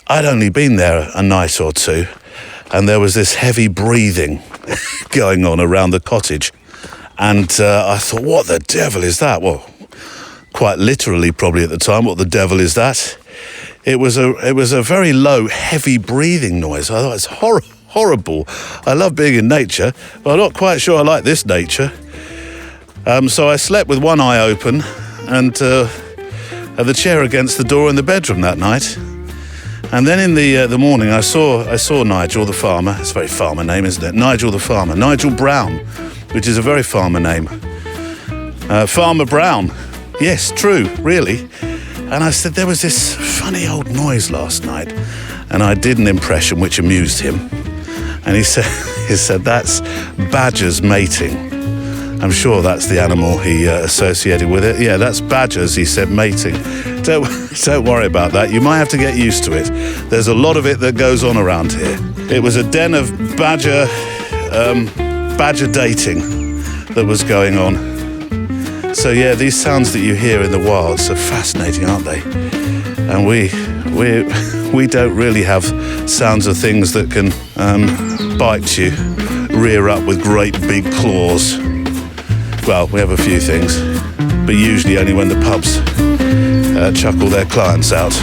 I'd only been there a night or two, and there was this heavy breathing going on around the cottage. And I thought, what the devil is that? Well, quite literally probably at the time, what the devil is that? It was a very low, heavy breathing noise. I thought, it's horrible. I love being in nature, but I'm not quite sure I like this nature. So I slept with one eye open and had the chair against the door in the bedroom that night. And then in the morning, I saw Nigel the farmer. It's a very farmer name, isn't it? Nigel the farmer. Nigel Brown, which is a very farmer name. Farmer Brown. Yes, true, really. And I said, there was this funny old noise last night. And I did an impression which amused him. And he said, that's badgers mating. I'm sure that's the animal he associated with it. Yeah, that's badgers, he said, mating. Don't worry about that. You might have to get used to it. There's a lot of it that goes on around here. It was a den of badger dating that was going on. So yeah, these sounds that you hear in the wild are fascinating, aren't they? And we don't really have sounds of things that can bite you, rear up with great big claws. Well, we have a few things, but usually only when the pubs chuckle their clients out.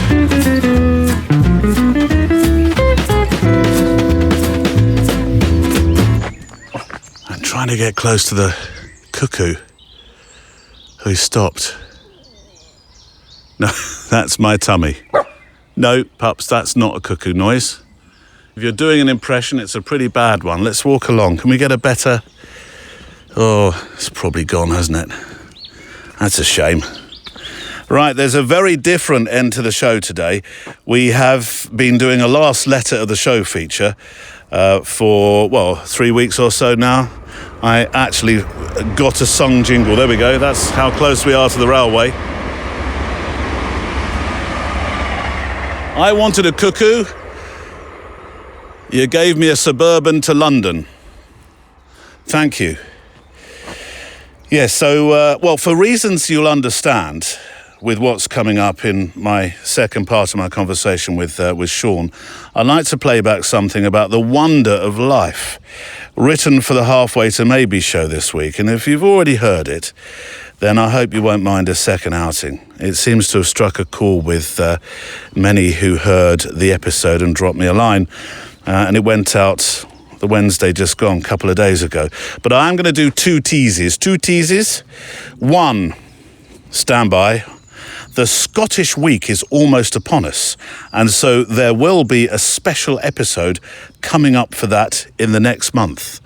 I'm trying to get close to the cuckoo who stopped. No, that's my tummy. No, pups, that's not a cuckoo noise. If you're doing an impression, it's a pretty bad one. Let's walk along. Can we get a better... Oh, it's probably gone, hasn't it? That's a shame. Right, there's a very different end to the show today. We have been doing a last letter of the show feature for, 3 weeks or so now. I actually got a song jingle. There we go. That's how close we are to the railway. I wanted a cuckoo. You gave me a Suburban to London. Thank you. Yes, so, for reasons you'll understand with what's coming up in my second part of my conversation with Sean, I'd like to play back something about the wonder of life, written for the Halfway to Maybe show this week. And if you've already heard it, then I hope you won't mind a second outing. It seems to have struck a chord with many who heard the episode and dropped me a line. And it went out the Wednesday just gone, a couple of days ago. But I am going to do two teases. One, stand by. The Scottish week is almost upon us, and so there will be a special episode coming up for that in the next month.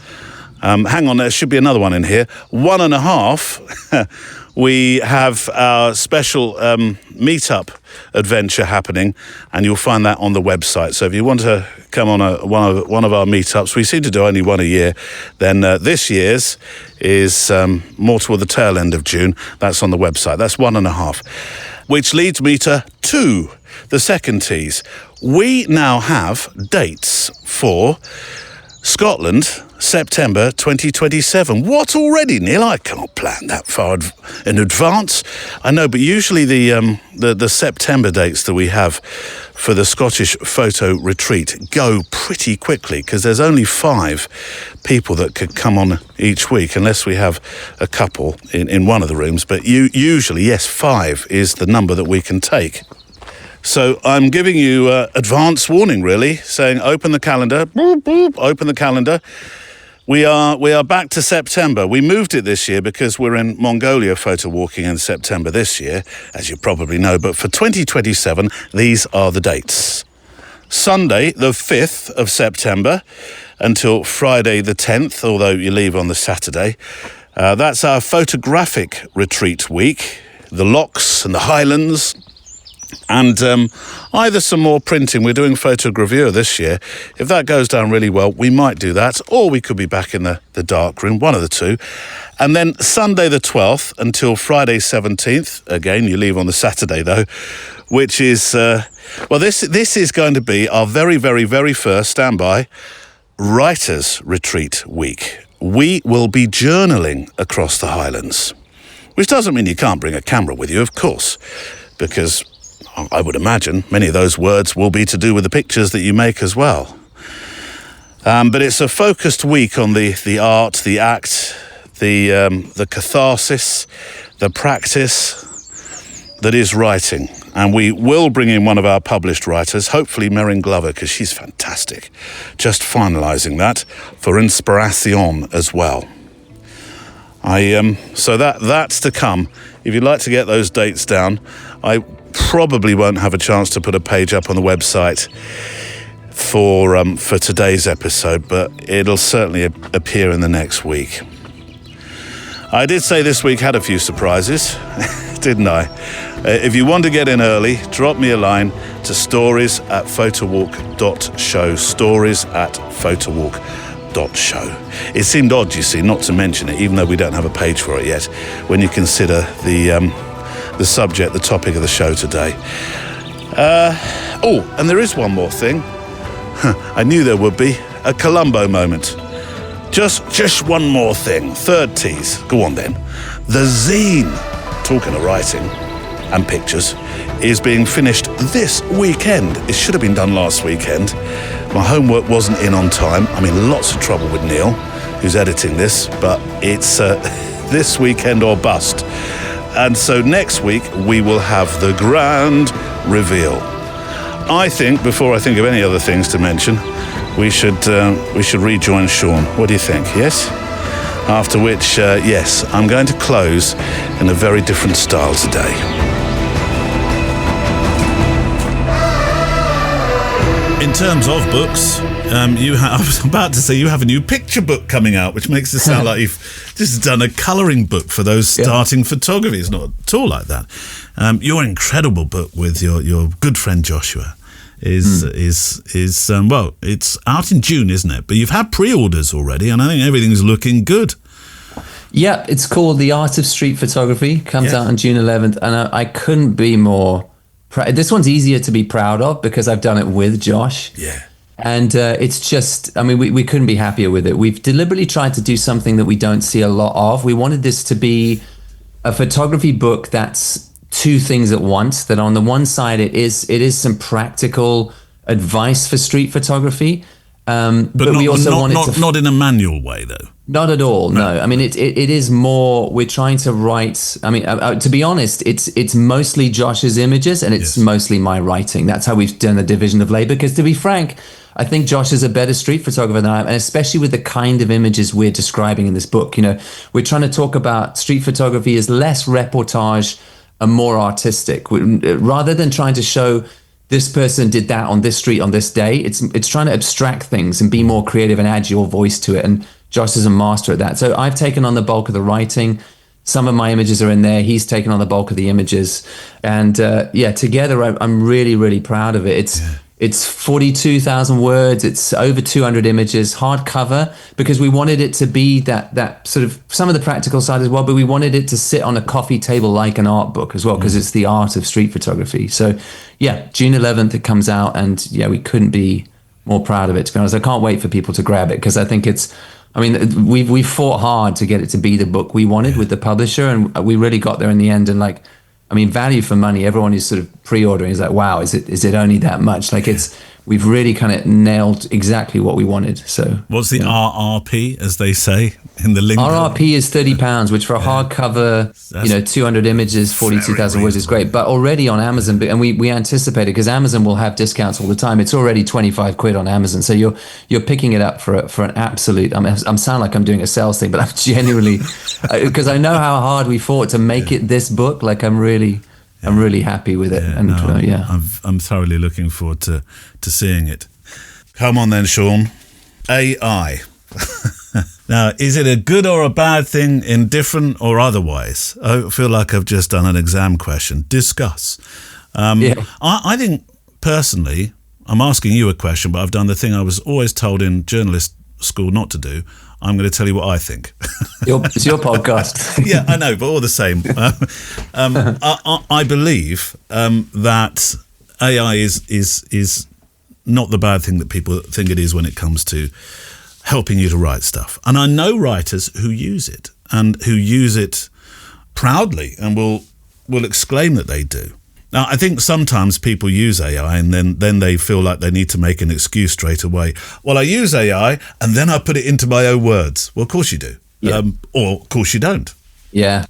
Hang on, there should be another one in here. 1.5, we have our special meetup adventure happening, and you'll find that on the website. So if you want to come on one of our meetups, we seem to do only one a year, then this year's is more toward the tail end of June. That's on the website. That's 1.5. Which leads me to 2, the second tease. We now have dates for Scotland, September 2027. What already, Neil? I cannot plan that far in advance. I know, but usually the September dates that we have for the Scottish photo retreat go pretty quickly because there's only 5 people that could come on each week unless we have a couple in one of the rooms. But usually, yes, 5 is the number that we can take. So I'm giving you advance warning, really, saying open the calendar, boop, boop, open the calendar. We are back to September. We moved it this year because we're in Mongolia photo walking in September this year, as you probably know. But for 2027, these are the dates. Sunday, the 5th of September, until Friday the 10th, although you leave on the Saturday. That's our photographic retreat week. The Lochs and the Highlands. And either some more printing. We're doing photogravure this year. If that goes down really well, we might do that. Or we could be back in the dark room, one of the two. And then Sunday the 12th until Friday 17th. Again, you leave on the Saturday, though, which is... this is going to be our very, very, very first standby Writers' Retreat week. We will be journaling across the Highlands. Which doesn't mean you can't bring a camera with you, of course, because... I would imagine many of those words will be to do with the pictures that you make as well. But it's a focused week on the art, the act, the catharsis, the practice that is writing. And we will bring in one of our published writers, hopefully Merrin Glover, because she's fantastic. Just finalising that for Inspiration as well. So that's to come. If you'd like to get those dates down, I probably won't have a chance to put a page up on the website for today's episode, but it'll certainly appear in the next week. I did say this week had a few surprises, didn't I? If you want to get in early, drop me a line to stories@photowalk.show, stories@photowalk.show. It seemed odd, you see, not to mention it, even though we don't have a page for it yet, when you consider the subject, the topic of the show today. And there is one more thing. I knew there would be. A Columbo moment. Just one more thing. Third tease. Go on then. The zine, talking of writing and pictures, is being finished this weekend. It should have been done last weekend. My homework wasn't in on time. I'm in lots of trouble with Neil, who's editing this, but it's this weekend or bust. And so next week we will have the grand reveal. I think, before I think of any other things to mention, we should rejoin Sean. What do you think? Yes? After which, yes, I'm going to close in a very different style today. In terms of books, I was about to say you have a new picture book coming out, which makes it sound like you've just done a colouring book for those starting photography. It's not at all like that. Your incredible book with your good friend Joshua is it's out in June, isn't it? But you've had pre-orders already, and I think everything's looking good. Yeah, it's called The Art of Street Photography. Comes out on June 11th, and I couldn't be more... This one's easier to be proud of because I've done it with Josh. Yeah. And it's just, I mean, we couldn't be happier with it. We've deliberately tried to do something that we don't see a lot of. We wanted this to be a photography book that's two things at once. That on the one side, it is some practical advice for street photography. But we also not in a manual way, though. Not at all, no. I mean, it is more, we're trying to write, I mean, to be honest, it's mostly Josh's images and it's mostly my writing. That's how we've done the division of labor. Because to be frank, I think Josh is a better street photographer than I am, and especially with the kind of images we're describing in this book. You know, we're trying to talk about street photography as less reportage and more artistic. Rather than trying to show this person did that on this street on this day, it's trying to abstract things and be more creative and add your voice to it. And Josh is a master at that. So I've taken on the bulk of the writing. Some of my images are in there. He's taken on the bulk of the images. And together I'm really, really proud of it. It's 42,000 words. It's over 200 images, hardcover, because we wanted it to be that sort of some of the practical side as well, but we wanted it to sit on a coffee table like an art book as well, because it's the art of street photography. So yeah, June 11th it comes out, and yeah, we couldn't be more proud of it, to be honest. I can't wait for people to grab it, because I think we've fought hard to get it to be the book we wanted with the publisher, and we really got there in the end. And value for money, everyone who's sort of pre-ordering is like, wow, is it only that much? We've really kind of nailed exactly what we wanted. So what's the RRP, as they say? in the lingo. RRP is £30, which for a hardcover, 200 images, 42,000 words is great. But already on Amazon, and we anticipate it because Amazon will have discounts all the time. It's already 25 quid on Amazon, so you're picking it up for an absolute. I'm sound like I'm doing a sales thing, but I'm genuinely because I know how hard we fought to make it this book. Like I'm really happy with it, I'm thoroughly looking forward to seeing it. Come on then, Sean. AI. Now, is it a good or a bad thing, indifferent or otherwise? I feel like I've just done an exam question. Discuss. I think, personally, I'm asking you a question, but I've done the thing I was always told in journalist school not to do. I'm going to tell you what I think. It's your podcast. Yeah, I know, but all the same. I believe that AI is not the bad thing that people think it is when it comes to helping you to write stuff. And I know writers who use it and who use it proudly and will exclaim that they do. Now, I think sometimes people use AI and then they feel like they need to make an excuse straight away. Well, I use AI and then I put it into my own words. Well, of course you do. Yeah. Or of course you don't. Yeah.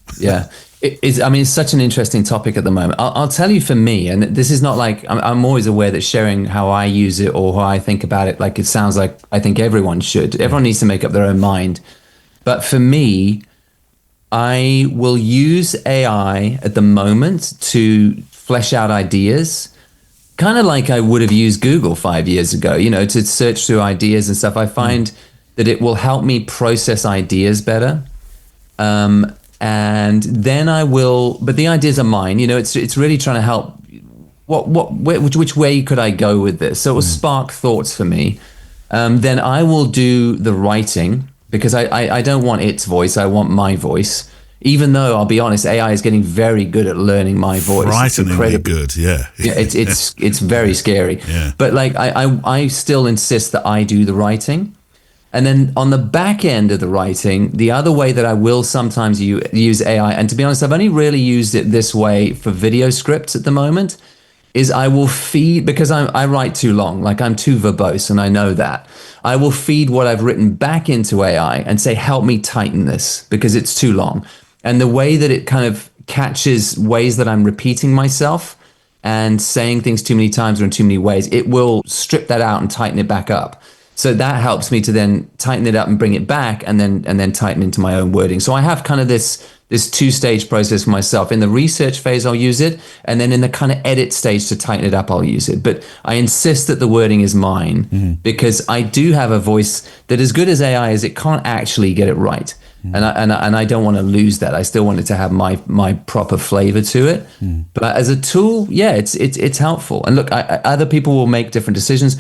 It's such an interesting topic at the moment. I'll tell you for me, and this is not like, I'm always aware that sharing how I use it or how I think about it, like it sounds like I think everyone should. Everyone needs to make up their own mind. But for me, I will use AI at the moment to flesh out ideas, kind of like I would have used Google 5 years ago, to search through ideas and stuff. I find that it will help me process ideas better. And then I will, but the ideas are mine. It's really trying to help. Which way could I go with this? So it will spark thoughts for me. Then I will do the writing because I don't want its voice. I want my voice. Even though I'll be honest, AI is getting very good at learning my voice. Frighteningly good, yeah. Yeah, it's very scary. Yeah. But like I still insist that I do the writing. And then on the back end of the writing, the other way that I will sometimes use AI, and to be honest, I've only really used it this way for video scripts at the moment, is I will feed, because I write too long, like I'm too verbose, and I know that. I will feed what I've written back into AI and say, help me tighten this because it's too long. And the way that it kind of catches ways that I'm repeating myself and saying things too many times or in too many ways, it will strip that out and tighten it back up. So that helps me to then tighten it up and bring it back and then tighten into my own wording. So I have kind of this two-stage process for myself. In the research phase, I'll use it. And then in the kind of edit stage to tighten it up, I'll use it. But I insist that the wording is mine because I do have a voice that, as good as AI is, it can't actually get it right. And I don't want to lose that. I still want it to have my proper flavor to it. But as a tool, yeah, it's helpful. And look, other people will make different decisions.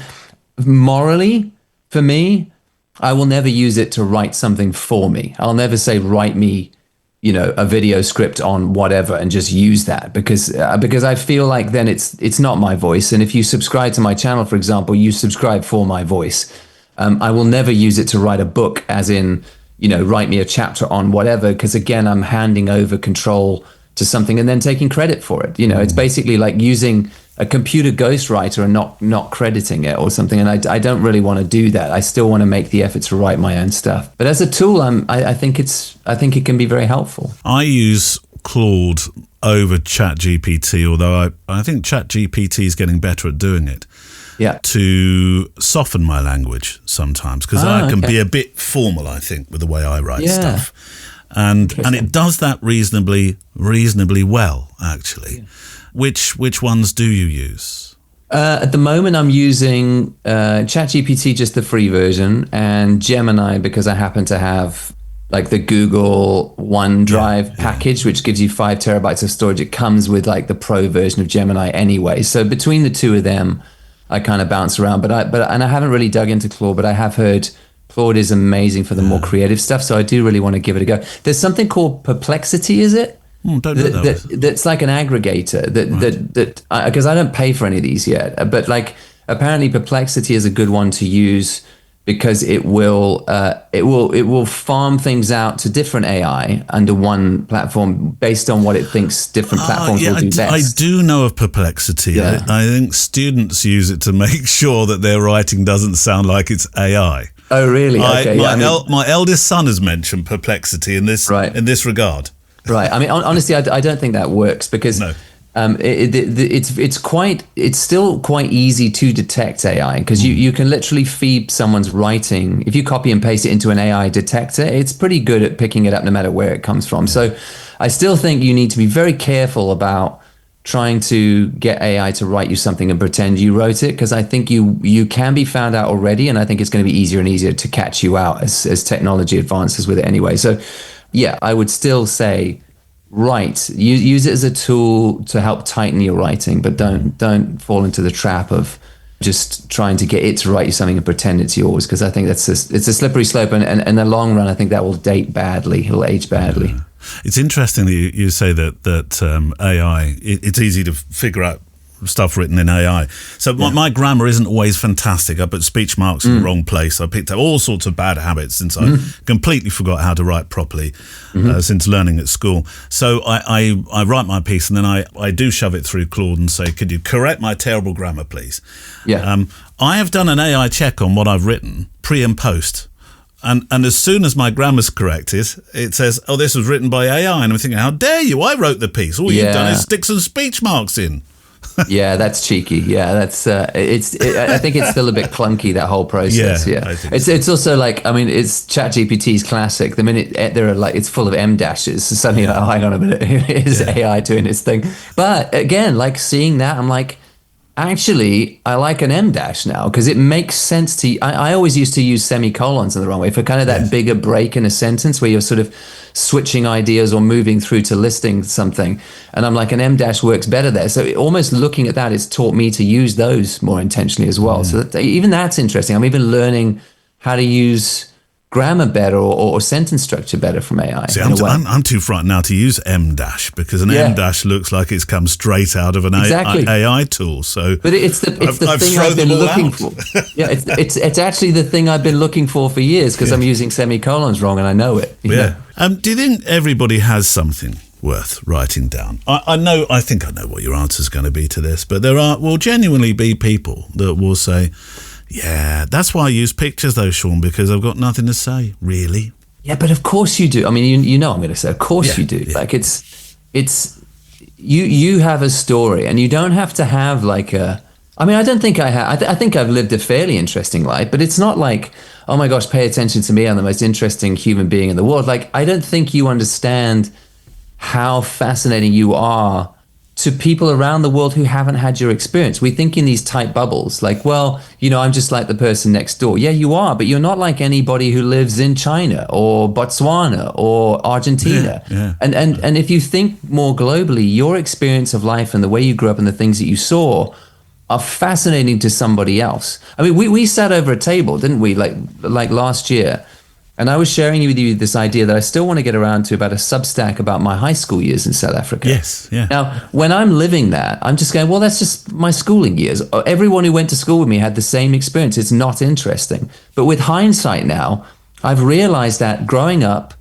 Morally, for me, I will never use it to write something for me. I'll never say, write me, a video script on whatever and just use that because I feel like then it's not my voice. And if you subscribe to my channel, for example, you subscribe for my voice. I will never use it to write a book as in, write me a chapter on whatever, because again, I'm handing over control to something and then taking credit for it. It's basically like using a computer ghostwriter and not crediting it or something. And I don't really want to do that. I still want to make the effort to write my own stuff. But as a tool, I think it can be very helpful. I use Claude over ChatGPT, although I think ChatGPT is getting better at doing it. Yeah. To soften my language sometimes, because I can be a bit formal, I think, with the way I write stuff. And it does that reasonably well, actually. Yeah. Which ones do you use? At the moment, I'm using ChatGPT, just the free version, and Gemini because I happen to have like the Google OneDrive package, which gives you 5 terabytes of storage. It comes with like the pro version of Gemini anyway. So between the two of them, I kind of bounce around. But I haven't really dug into Claude, but I have heard Claude is amazing for the more creative stuff. So I do really want to give it a go. There's something called Perplexity, is it? Don't know that's like an aggregator that because I don't pay for any of these yet, but like apparently Perplexity is a good one to use because it will farm things out to different AI under one platform based on what it thinks different platforms will do best. I do know of Perplexity. Yeah. I think students use it to make sure that their writing doesn't sound like it's AI. Oh, really? Okay. My eldest son has mentioned perplexity in this regard. Right. I mean, honestly, I don't think that works because No. It's still quite easy to detect AI because you can literally feed someone's writing. If you copy and paste it into an AI detector, it's pretty good at picking it up no matter where it comes from. So I still think you need to be very careful about trying to get AI to write you something and pretend you wrote it, because I think you can be found out already, and I think it's going to be easier and easier to catch you out as technology advances with it anyway. So yeah, I would still say use it as a tool to help tighten your writing, but don't fall into the trap of just trying to get it to write you something and pretend it's yours, because I think it's a slippery slope, and in the long run I think that will date badly, it'll age badly. It's interesting that you say that AI, it's easy to figure out stuff written in AI. So my grammar isn't always fantastic. I put speech marks in the wrong place. I picked up all sorts of bad habits since I completely forgot how to write properly since learning at school. So I write my piece and then I do shove it through Claude and say, could you correct my terrible grammar, please? Yeah. I have done an AI check on what I've written pre and post. And as soon as my grammar's corrected, it says, oh, this was written by AI. And I'm thinking, how dare you? I wrote the piece. All you've done is stick some speech marks in. Yeah, that's cheeky. Yeah, that's I think it's still a bit clunky, that whole process. Yeah. It's also like, I mean, it's ChatGPT's classic. The minute there are like, it's full of M dashes. So suddenly, oh, hang on a minute, is AI doing its thing? But again, like seeing that, I'm like, actually, I like an M dash now because it makes sense to. I always used to use semicolons in the wrong way for kind of that bigger break in a sentence where you're sort of switching ideas or moving through to listing something. And I'm like, an M dash works better there. So almost looking at that, it's taught me to use those more intentionally as well. So even that's interesting. I'm even learning how to use grammar better or sentence structure better from AI. See, I'm too frightened now to use M dash because an M dash looks like it's come straight out of an AI tool. So, but it's the thing I've been looking for. Yeah, it's actually the thing I've been looking for years because I'm using semicolons wrong and I know it. You know? Do you think everybody has something worth writing down? I think I know what your answer is going to be to this, but will genuinely be people that will say, yeah, that's why I use pictures though, Sean, because I've got nothing to say, really. Yeah, but of course you do. I mean, you know I'm going to say, of course you do. Yeah. Like it's you have a story and you don't have to have like I mean, I don't think I have. I think I've lived a fairly interesting life, but it's not like, oh my gosh, pay attention to me, I'm the most interesting human being in the world. Like, I don't think you understand how fascinating you are to people around the world who haven't had your experience. We think in these tight bubbles, like, well, you know, I'm just like the person next door. Yeah, you are, but you're not like anybody who lives in China or Botswana or Argentina. Yeah. And if you think more globally, your experience of life and the way you grew up and the things that you saw are fascinating to somebody else. I mean, we sat over a table, didn't we? Like last year. And I was sharing with you this idea that I still want to get around to about a Substack about my high school years in South Africa. Yes, yeah. Now, when I'm living that, I'm just going, well, that's just my schooling years. Everyone who went to school with me had the same experience. It's not interesting. But with hindsight now, I've realized that growing up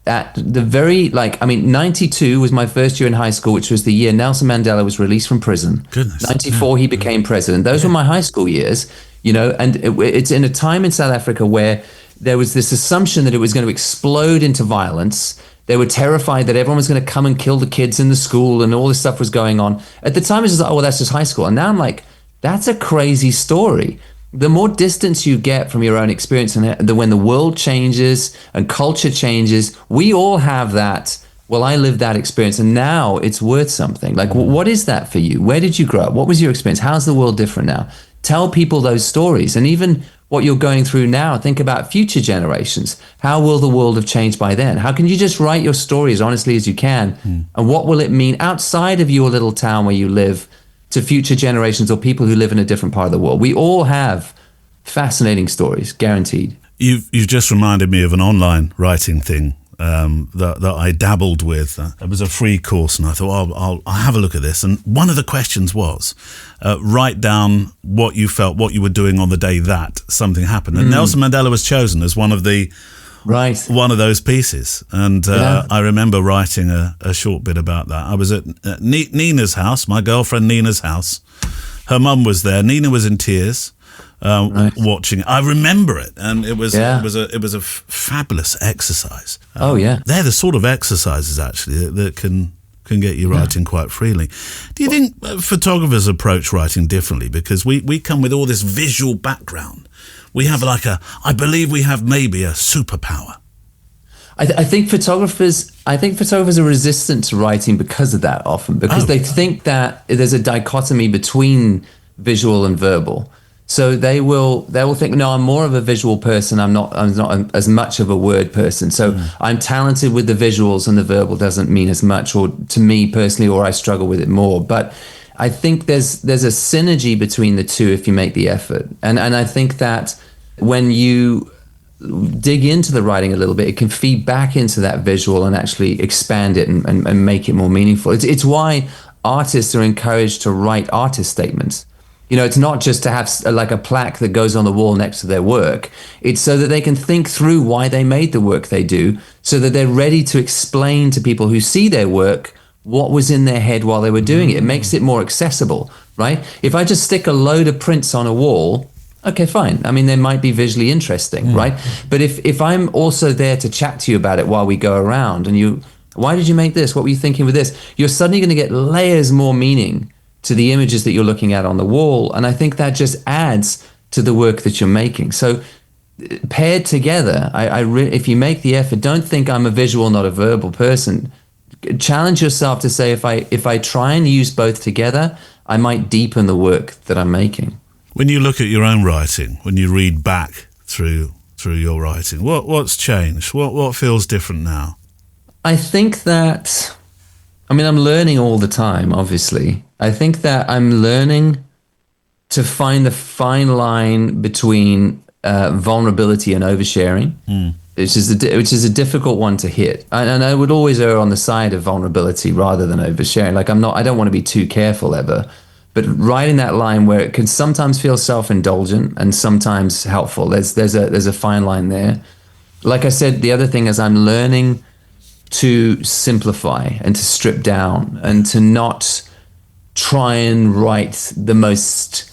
at the very, 92 was my first year in high school, which was the year Nelson Mandela was released from prison. Goodness. 94, he became president. Those were my high school years, you know, and it's in a time in South Africa where there was this assumption that it was going to explode into violence. They were terrified that everyone was going to come and kill the kids in the school and all this stuff was going on. At the time, it was just like, oh, well, that's just high school. And now I'm like, that's a crazy story. The more distance you get from your own experience and when the world changes and culture changes, we all have that. Well, I lived that experience and now it's worth something. Like, what is that for you? Where did you grow up? What was your experience? How's the world different now? Tell people those stories. And even what you're going through now, think about future generations. How will the world have changed by then? How can you just write your story as honestly as you can? And what will it mean outside of your little town where you live to future generations or people who live in a different part of the world? We all have fascinating stories, guaranteed. You've just reminded me of an online writing thing that I dabbled with. It was a free course and I thought, I'll have a look at this. And one of the questions was, write down what you felt, what you were doing on the day that something happened. And Nelson Mandela was chosen as one of those pieces. And I remember writing a short bit about that. I was at Nina's house, my girlfriend Nina's house. Her mum was there. Nina was in tears. watching it. I remember it, and it was a fabulous exercise. They're the sort of exercises actually that can get you writing quite freely. Do you think photographers approach writing differently? Because we come with all this visual background. We have I believe we have maybe a superpower. I think photographers are resistant to writing because of that often, because they think that there's a dichotomy between visual and verbal. So they will think, no, I'm more of a visual person. I'm not as much of a word person. So I'm talented with the visuals and the verbal doesn't mean as much, or to me personally, or I struggle with it more. But I think there's a synergy between the two if you make the effort. And I think that when you dig into the writing a little bit, it can feed back into that visual and actually expand it and make it more meaningful. It's why artists are encouraged to write artist statements. You know, it's not just to have like a plaque that goes on the wall next to their work. It's so that they can think through why they made the work they do, so that they're ready to explain to people who see their work what was in their head while they were doing it. It makes it more accessible, right? If I just stick a load of prints on a wall, okay, fine. I mean, they might be visually interesting, right? But if I'm also there to chat to you about it while we go around, and why did you make this? What were you thinking with this? You're suddenly going to get layers more meaning to the images that you're looking at on the wall. And I think that just adds to the work that you're making. So paired together, if you make the effort, don't think I'm a visual, not a verbal person. Challenge yourself to say, if I try and use both together, I might deepen the work that I'm making. When you look at your own writing, when you read back through your writing, what's changed? What feels different now? I think that, I'm learning all the time, obviously. I think that I'm learning to find the fine line between vulnerability and oversharing, which is a difficult one to hit. And I would always err on the side of vulnerability rather than oversharing. Like I don't want to be too careful ever. But riding that line where it can sometimes feel self-indulgent and sometimes helpful, there's a fine line there. Like I said, the other thing is I'm learning to simplify and to strip down and to not try and write the most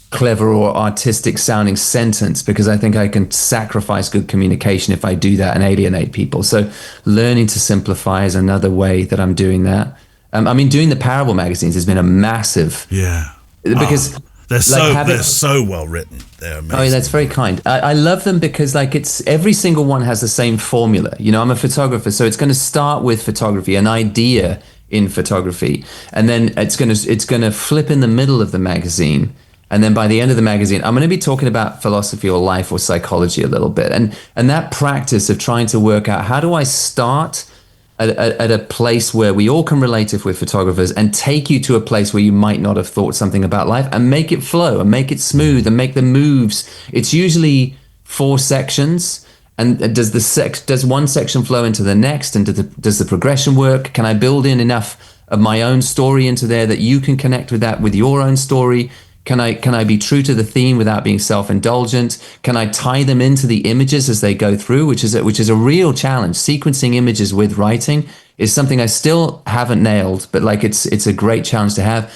clever or artistic sounding sentence, because I think I can sacrifice good communication if I do that and alienate people. So learning to simplify is another way that I'm doing that. Doing the Parable magazines has been a massive... Yeah. Because... They're so well written. They're amazing. Oh, yeah, that's very kind. I love them because it's every single one has the same formula. You know, I'm a photographer, so it's going to start with photography, an idea in photography, and then it's going to flip in the middle of the magazine, and then by the end of the magazine, I'm going to be talking about philosophy or life or psychology a little bit, and that practice of trying to work out how do I start at a place where we all can relate if we're photographers, and take you to a place where you might not have thought something about life, and make it flow and make it smooth and make the moves. It's usually 4 sections, and does one section flow into the next, and does the progression work? Can I build in enough of my own story into there that you can connect with that with your own story? Can I be true to the theme without being self-indulgent? Can I tie them into the images as they go through, which is a real challenge. Sequencing images with writing is something I still haven't nailed, but it's a great challenge to have.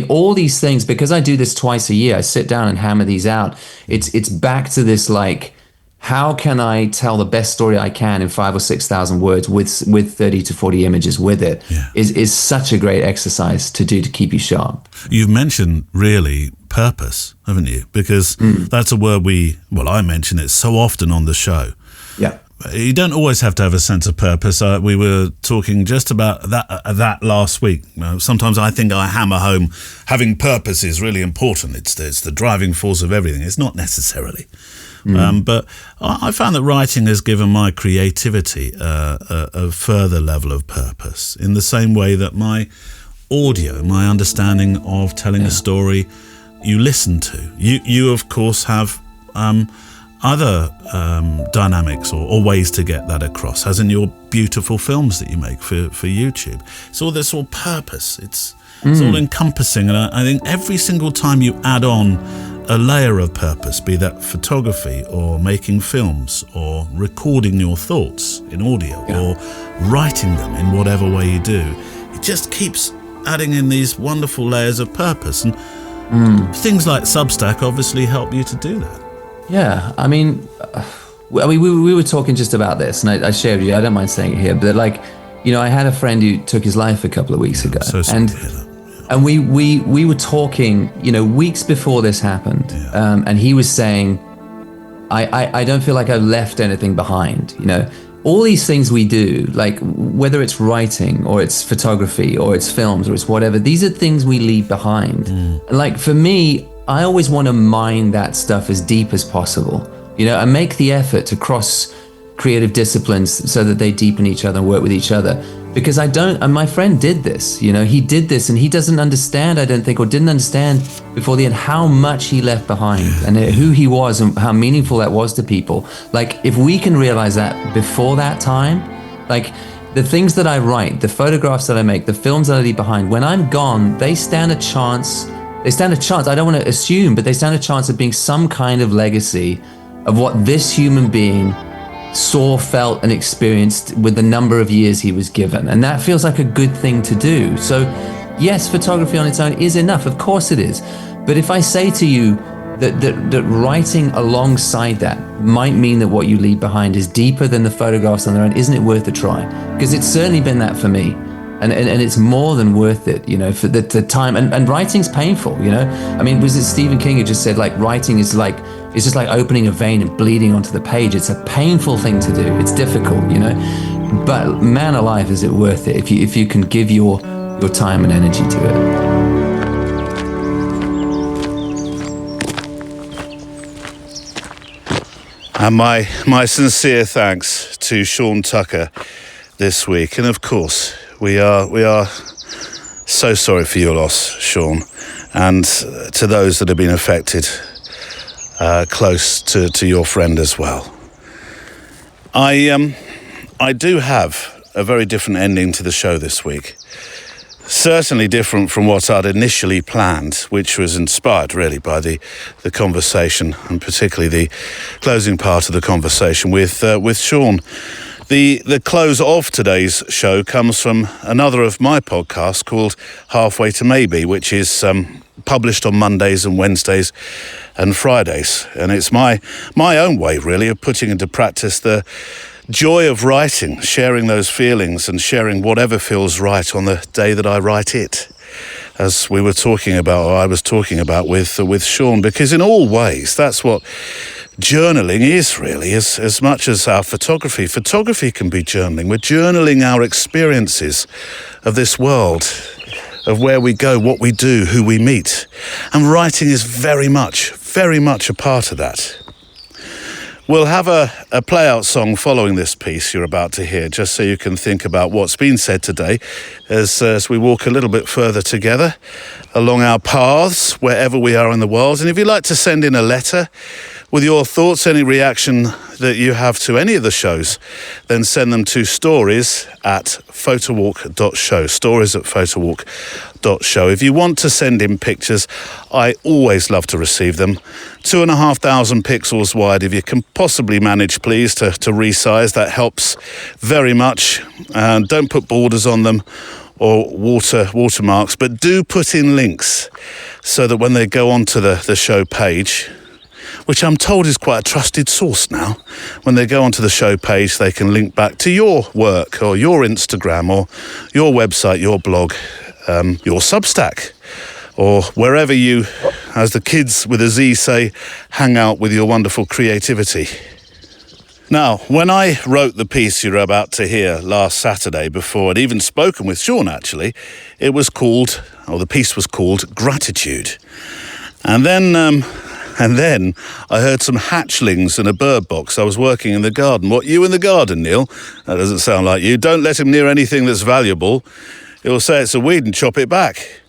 All these things, because I do this twice a year, I sit down and hammer these out. It's back to this, how can I tell the best story I can in 5,000 or 6,000 words with 30 to 40 images with it? Is such a great exercise to do to keep you sharp. You've mentioned really purpose, haven't you? Because that's a word I mention it so often on the show. Yeah. You don't always have to have a sense of purpose. We were talking just about that last week. Sometimes I think I hammer home having purpose is really important. It's the driving force of everything. It's not necessarily. But I found that writing has given my creativity a further level of purpose, in the same way that my audio, my understanding of telling a story you listen to. You of course have other dynamics or ways to get that across, as in your beautiful films that you make for YouTube. It's all purpose. It's all encompassing, and I think every single time you add on a layer of purpose, be that photography or making films or recording your thoughts in audio or writing them in whatever way you do, it just keeps adding in these wonderful layers of purpose. And Things like Substack obviously help you to do that. Yeah, I mean, we were talking just about this, and I shared with you. I don't mind saying it here, but like, I had a friend who took his life a couple of weeks ago, So sorry to hear that. and we were talking, weeks before this happened, and he was saying, I don't feel like I've left anything behind. All these things we do, like whether it's writing or it's photography or it's films or it's whatever, these are things we leave behind. And like for me, I always want to mine that stuff as deep as possible, and make the effort to cross creative disciplines so that they deepen each other and work with each other. Because and my friend did this, he did this, and he doesn't understand, I don't think, or didn't understand before the end how much he left behind and who he was and how meaningful that was to people. Like, if we can realize that before that time, like the things that I write, the photographs that I make, the films that I leave behind, when I'm gone, they stand a chance. I don't want to assume, but they stand a chance of being some kind of legacy of what this human being saw, felt, and experienced with the number of years he was given. And that feels like a good thing to do. So yes, photography on its own is enough. Of course it is. But if I say to you that writing alongside that might mean that what you leave behind is deeper than the photographs on their own, isn't it worth a try? Because it's certainly been that for me. And it's more than worth it, for the time. And writing's painful, I mean, was it Stephen King who just said, like, writing is like, it's just like opening a vein and bleeding onto the page. It's a painful thing to do. It's difficult, but man alive, is it worth it if you can give your time and energy to it. And my sincere thanks to Sean Tucker this week. And of course, we are so sorry for your loss, Sean, and to those that have been affected, close to your friend as well. I do have a very different ending to the show this week. Certainly different from what I'd initially planned, which was inspired really by the conversation, and particularly the closing part of the conversation with Sean. The close of today's show comes from another of my podcasts called Halfway to Maybe, which is published on Mondays and Wednesdays and Fridays. And it's my own way, really, of putting into practice the joy of writing, sharing those feelings and sharing whatever feels right on the day that I write it, as we were talking about, or I was talking about with Sean, because in all ways, that's what journaling is really, as much as our photography. Photography can be journaling. We're journaling our experiences of this world, of where we go, what we do, who we meet. And writing is very much a part of that. We'll have a play-out song following this piece you're about to hear, just so you can think about what's been said today as we walk a little bit further together along our paths, wherever we are in the world. And if you'd like to send in a letter with your thoughts, any reaction that you have to any of the shows, then send them to stories@photowalk.show, stories@photowalk.show. If you want to send in pictures, I always love to receive them. 2,500 pixels wide, if you can possibly manage, please, to resize. That helps very much. Don't put borders on them or watermarks, but do put in links so that when they go onto the show page, which I'm told is quite a trusted source now, when they go onto the show page, they can link back to your work or your Instagram or your website, your blog, your Substack, or wherever you, as the kids with a Z say, hang out with your wonderful creativity. Now, when I wrote the piece you're about to hear last Saturday, before I'd even spoken with Sean, actually, the piece was called Gratitude. And then I heard some hatchlings in a bird box. I was working in the garden. What, you in the garden, Neil? That doesn't sound like you. Don't let him near anything that's valuable. He'll say it's a weed and chop it back.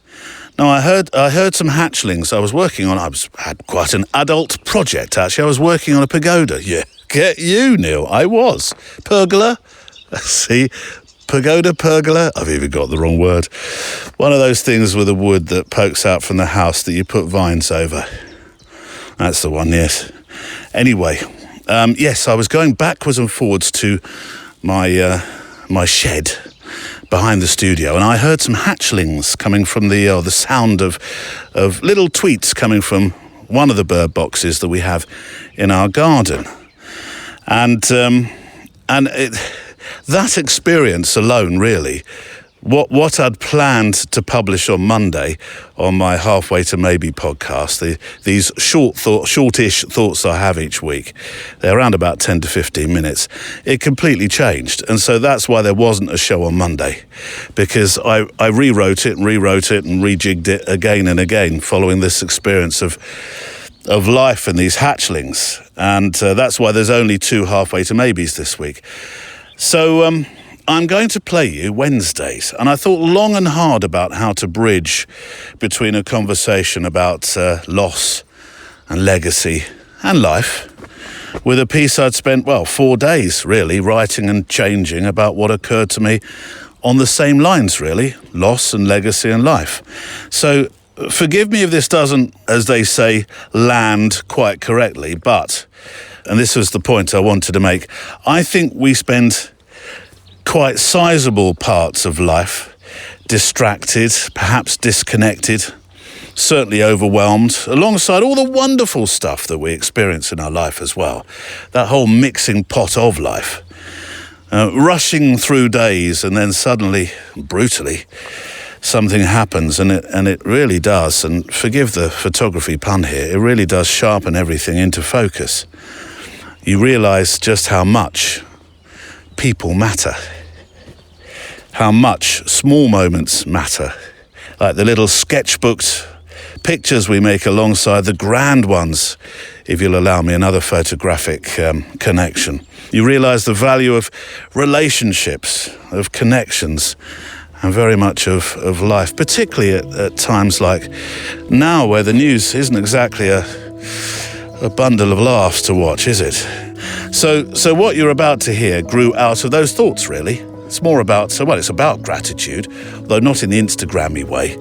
No, I heard some hatchlings. I was working on, had quite an adult project, actually. I was working on a pagoda. Yeah, get you, Neil. I was. Pergola? See? Pagoda, pergola? I've even got the wrong word. One of those things with a wood that pokes out from the house that you put vines over. That's the one, yes. Anyway, yes, I was going backwards and forwards to my shed, behind the studio, and I heard some hatchlings coming from the sound of little tweets coming from one of the bird boxes that we have in our garden. And that experience alone, really, what I'd planned to publish on Monday on my Halfway to Maybe podcast, these shortish thoughts I have each week, they're around about 10 to 15 minutes, it completely changed. And so that's why there wasn't a show on Monday, because I rewrote it and rejigged it again and again following this experience of life and these hatchlings. And that's why there's only 2 Halfway to Maybes this week. So I'm going to play you Wednesdays, and I thought long and hard about how to bridge between a conversation about loss and legacy and life with a piece I'd spent, 4 days really writing and changing about what occurred to me on the same lines, really, loss and legacy and life. So forgive me if this doesn't, as they say, land quite correctly, but, and this was the point I wanted to make, I think we spend quite sizable parts of life distracted, perhaps disconnected, certainly overwhelmed, alongside all the wonderful stuff that we experience in our life as well. That whole mixing pot of life. Rushing through days, and then suddenly, brutally, something happens, and it really does, and forgive the photography pun here, it really does sharpen everything into focus. You realise just how much people matter, how much small moments matter, like the little sketchbooked pictures we make alongside the grand ones, if you'll allow me another photographic connection. You realise the value of relationships, of connections, and very much of life, particularly at times like now, where the news isn't exactly a bundle of laughs to watch, is it? So what you're about to hear grew out of those thoughts, really. It's more about, it's about gratitude, though not in the Instagrammy way.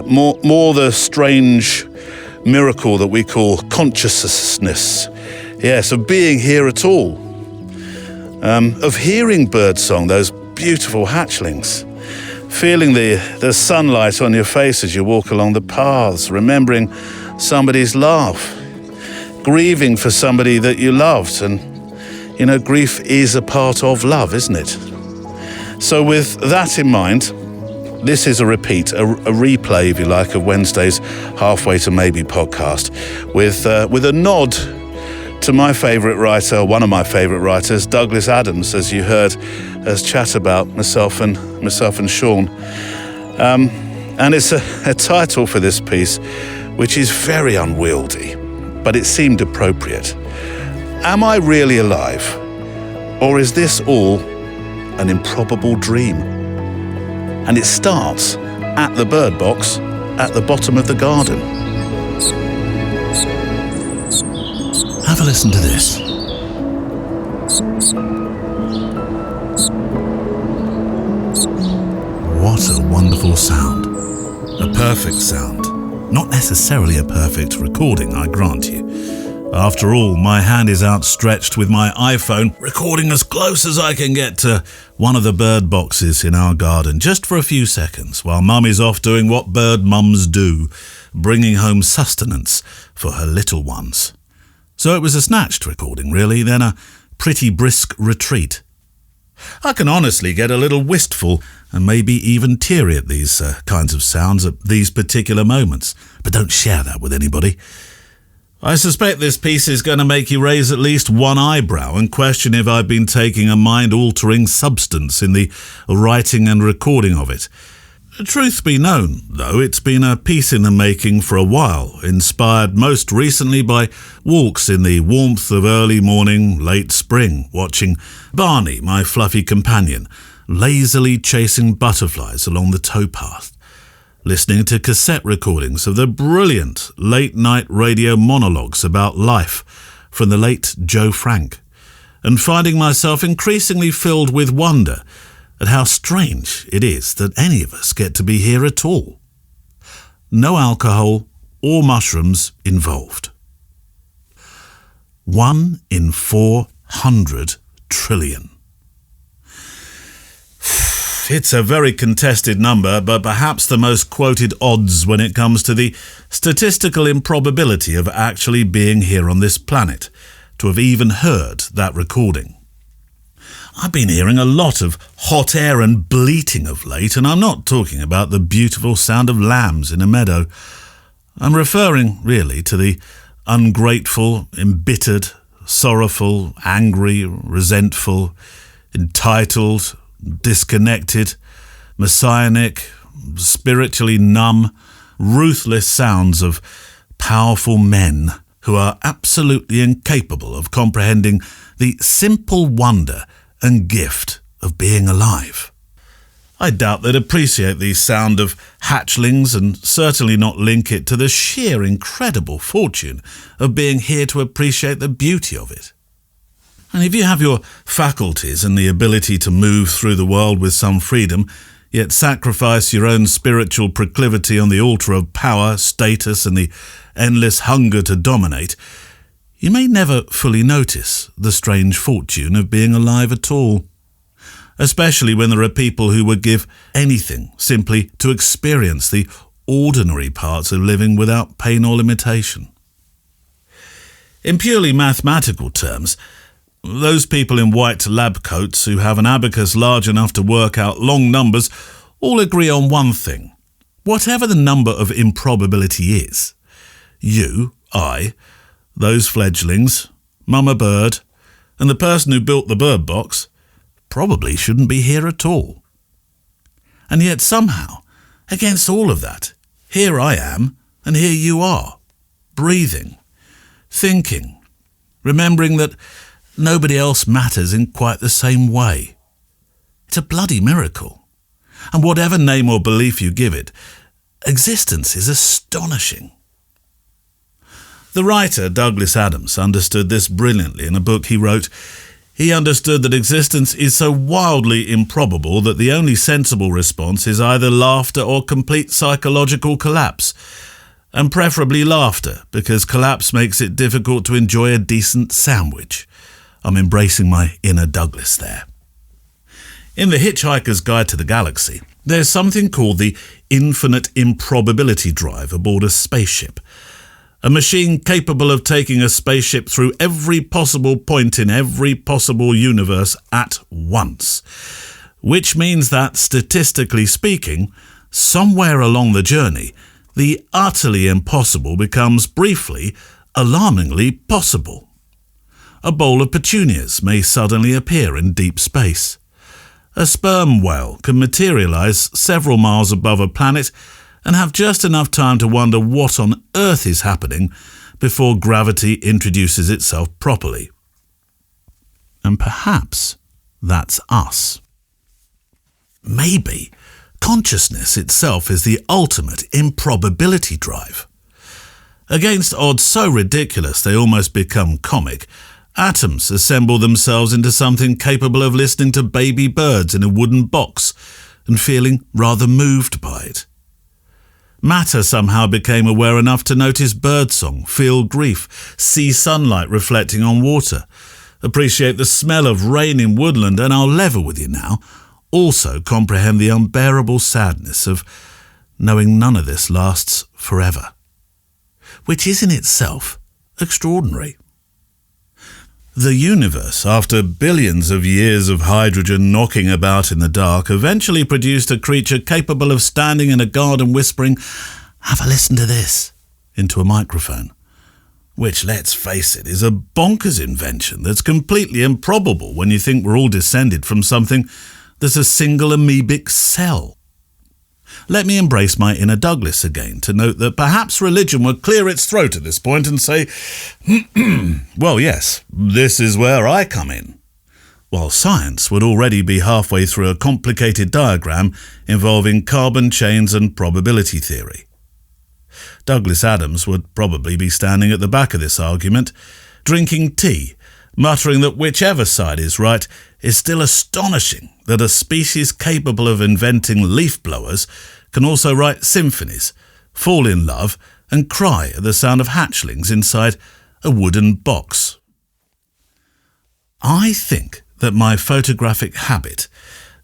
More the strange miracle that we call consciousness. Yes, of being here at all. Of hearing birdsong, those beautiful hatchlings. Feeling the sunlight on your face as you walk along the paths, remembering somebody's laugh, grieving for somebody that you loved. And, grief is a part of love, isn't it? So with that in mind, this is a repeat, a replay, if you like, of Wednesday's Halfway to Maybe podcast with a nod to my favourite writer, one of my favourite writers, Douglas Adams, as you heard us chat about, myself and Sean. And it's a title for this piece which is very unwieldy, but it seemed appropriate. Am I really alive? Or is this all an improbable dream? And it starts at the bird box at the bottom of the garden. Have a listen to this. What a wonderful sound. A perfect sound. Not necessarily a perfect recording, I grant you. After all, my hand is outstretched with my iPhone, recording as close as I can get to one of the bird boxes in our garden, just for a few seconds, while Mum is off doing what bird mums do, bringing home sustenance for her little ones. So it was a snatched recording, really, then a pretty brisk retreat. I can honestly get a little wistful and maybe even teary at these kinds of sounds at these particular moments, but don't share that with anybody. I suspect this piece is going to make you raise at least one eyebrow and question if I've been taking a mind-altering substance in the writing and recording of it. Truth be known, though, it's been a piece in the making for a while, inspired most recently by walks in the warmth of early morning, late spring, watching Barney, my fluffy companion, lazily chasing butterflies along the towpath, listening to cassette recordings of the brilliant late-night radio monologues about life from the late Joe Frank, and finding myself increasingly filled with wonder at how strange it is that any of us get to be here at all. No alcohol or mushrooms involved. 1 in 400 trillion. It's a very contested number, but perhaps the most quoted odds when it comes to the statistical improbability of actually being here on this planet, to have even heard that recording. I've been hearing a lot of hot air and bleating of late, and I'm not talking about the beautiful sound of lambs in a meadow. I'm referring, really, to the ungrateful, embittered, sorrowful, angry, resentful, entitled, disconnected, messianic, spiritually numb, ruthless sounds of powerful men who are absolutely incapable of comprehending the simple wonder and gift of being alive. I doubt they'd appreciate the sound of hatchlings and certainly not link it to the sheer incredible fortune of being here to appreciate the beauty of it. And if you have your faculties and the ability to move through the world with some freedom, yet sacrifice your own spiritual proclivity on the altar of power, status, and the endless hunger to dominate, you may never fully notice the strange fortune of being alive at all, especially when there are people who would give anything simply to experience the ordinary parts of living without pain or limitation. In purely mathematical terms, those people in white lab coats who have an abacus large enough to work out long numbers all agree on one thing. Whatever the number of improbability is, you, I, those fledglings, Mama Bird, and the person who built the bird box probably shouldn't be here at all. And yet somehow, against all of that, here I am, and here you are, breathing, thinking, remembering that nobody else matters in quite the same way. It's a bloody miracle. And whatever name or belief you give it, existence is astonishing. The writer Douglas Adams understood this brilliantly in a book he wrote. He understood that existence is so wildly improbable that the only sensible response is either laughter or complete psychological collapse, and preferably laughter, because collapse makes it difficult to enjoy a decent sandwich. I'm embracing my inner Douglas there. In The Hitchhiker's Guide to the Galaxy, there's something called the infinite improbability drive aboard a spaceship. A machine capable of taking a spaceship through every possible point in every possible universe at once. Which means that, statistically speaking, somewhere along the journey, the utterly impossible becomes briefly, alarmingly possible. A bowl of petunias may suddenly appear in deep space. A sperm whale can materialize several miles above a planet and have just enough time to wonder what on earth is happening before gravity introduces itself properly. And perhaps that's us. Maybe consciousness itself is the ultimate improbability drive. Against odds so ridiculous they almost become comic, atoms assemble themselves into something capable of listening to baby birds in a wooden box and feeling rather moved by it. Matter somehow became aware enough to notice birdsong, feel grief, see sunlight reflecting on water, appreciate the smell of rain in woodland, and I'll level with you now, also comprehend the unbearable sadness of knowing none of this lasts forever, which is in itself extraordinary. The universe, after billions of years of hydrogen knocking about in the dark, eventually produced a creature capable of standing in a garden whispering, "Have a listen to this," into a microphone. Which, let's face it, is a bonkers invention that's completely improbable when you think we're all descended from something that's a single amoebic cell. Let me embrace my inner Douglas again to note that perhaps religion would clear its throat at this point and say, well, yes, this is where I come in. While science would already be halfway through a complicated diagram involving carbon chains and probability theory. Douglas Adams would probably be standing at the back of this argument, drinking tea, muttering that whichever side is right, is still astonishing that a species capable of inventing leaf blowers can also write symphonies, fall in love, and cry at the sound of hatchlings inside a wooden box. I think that my photographic habit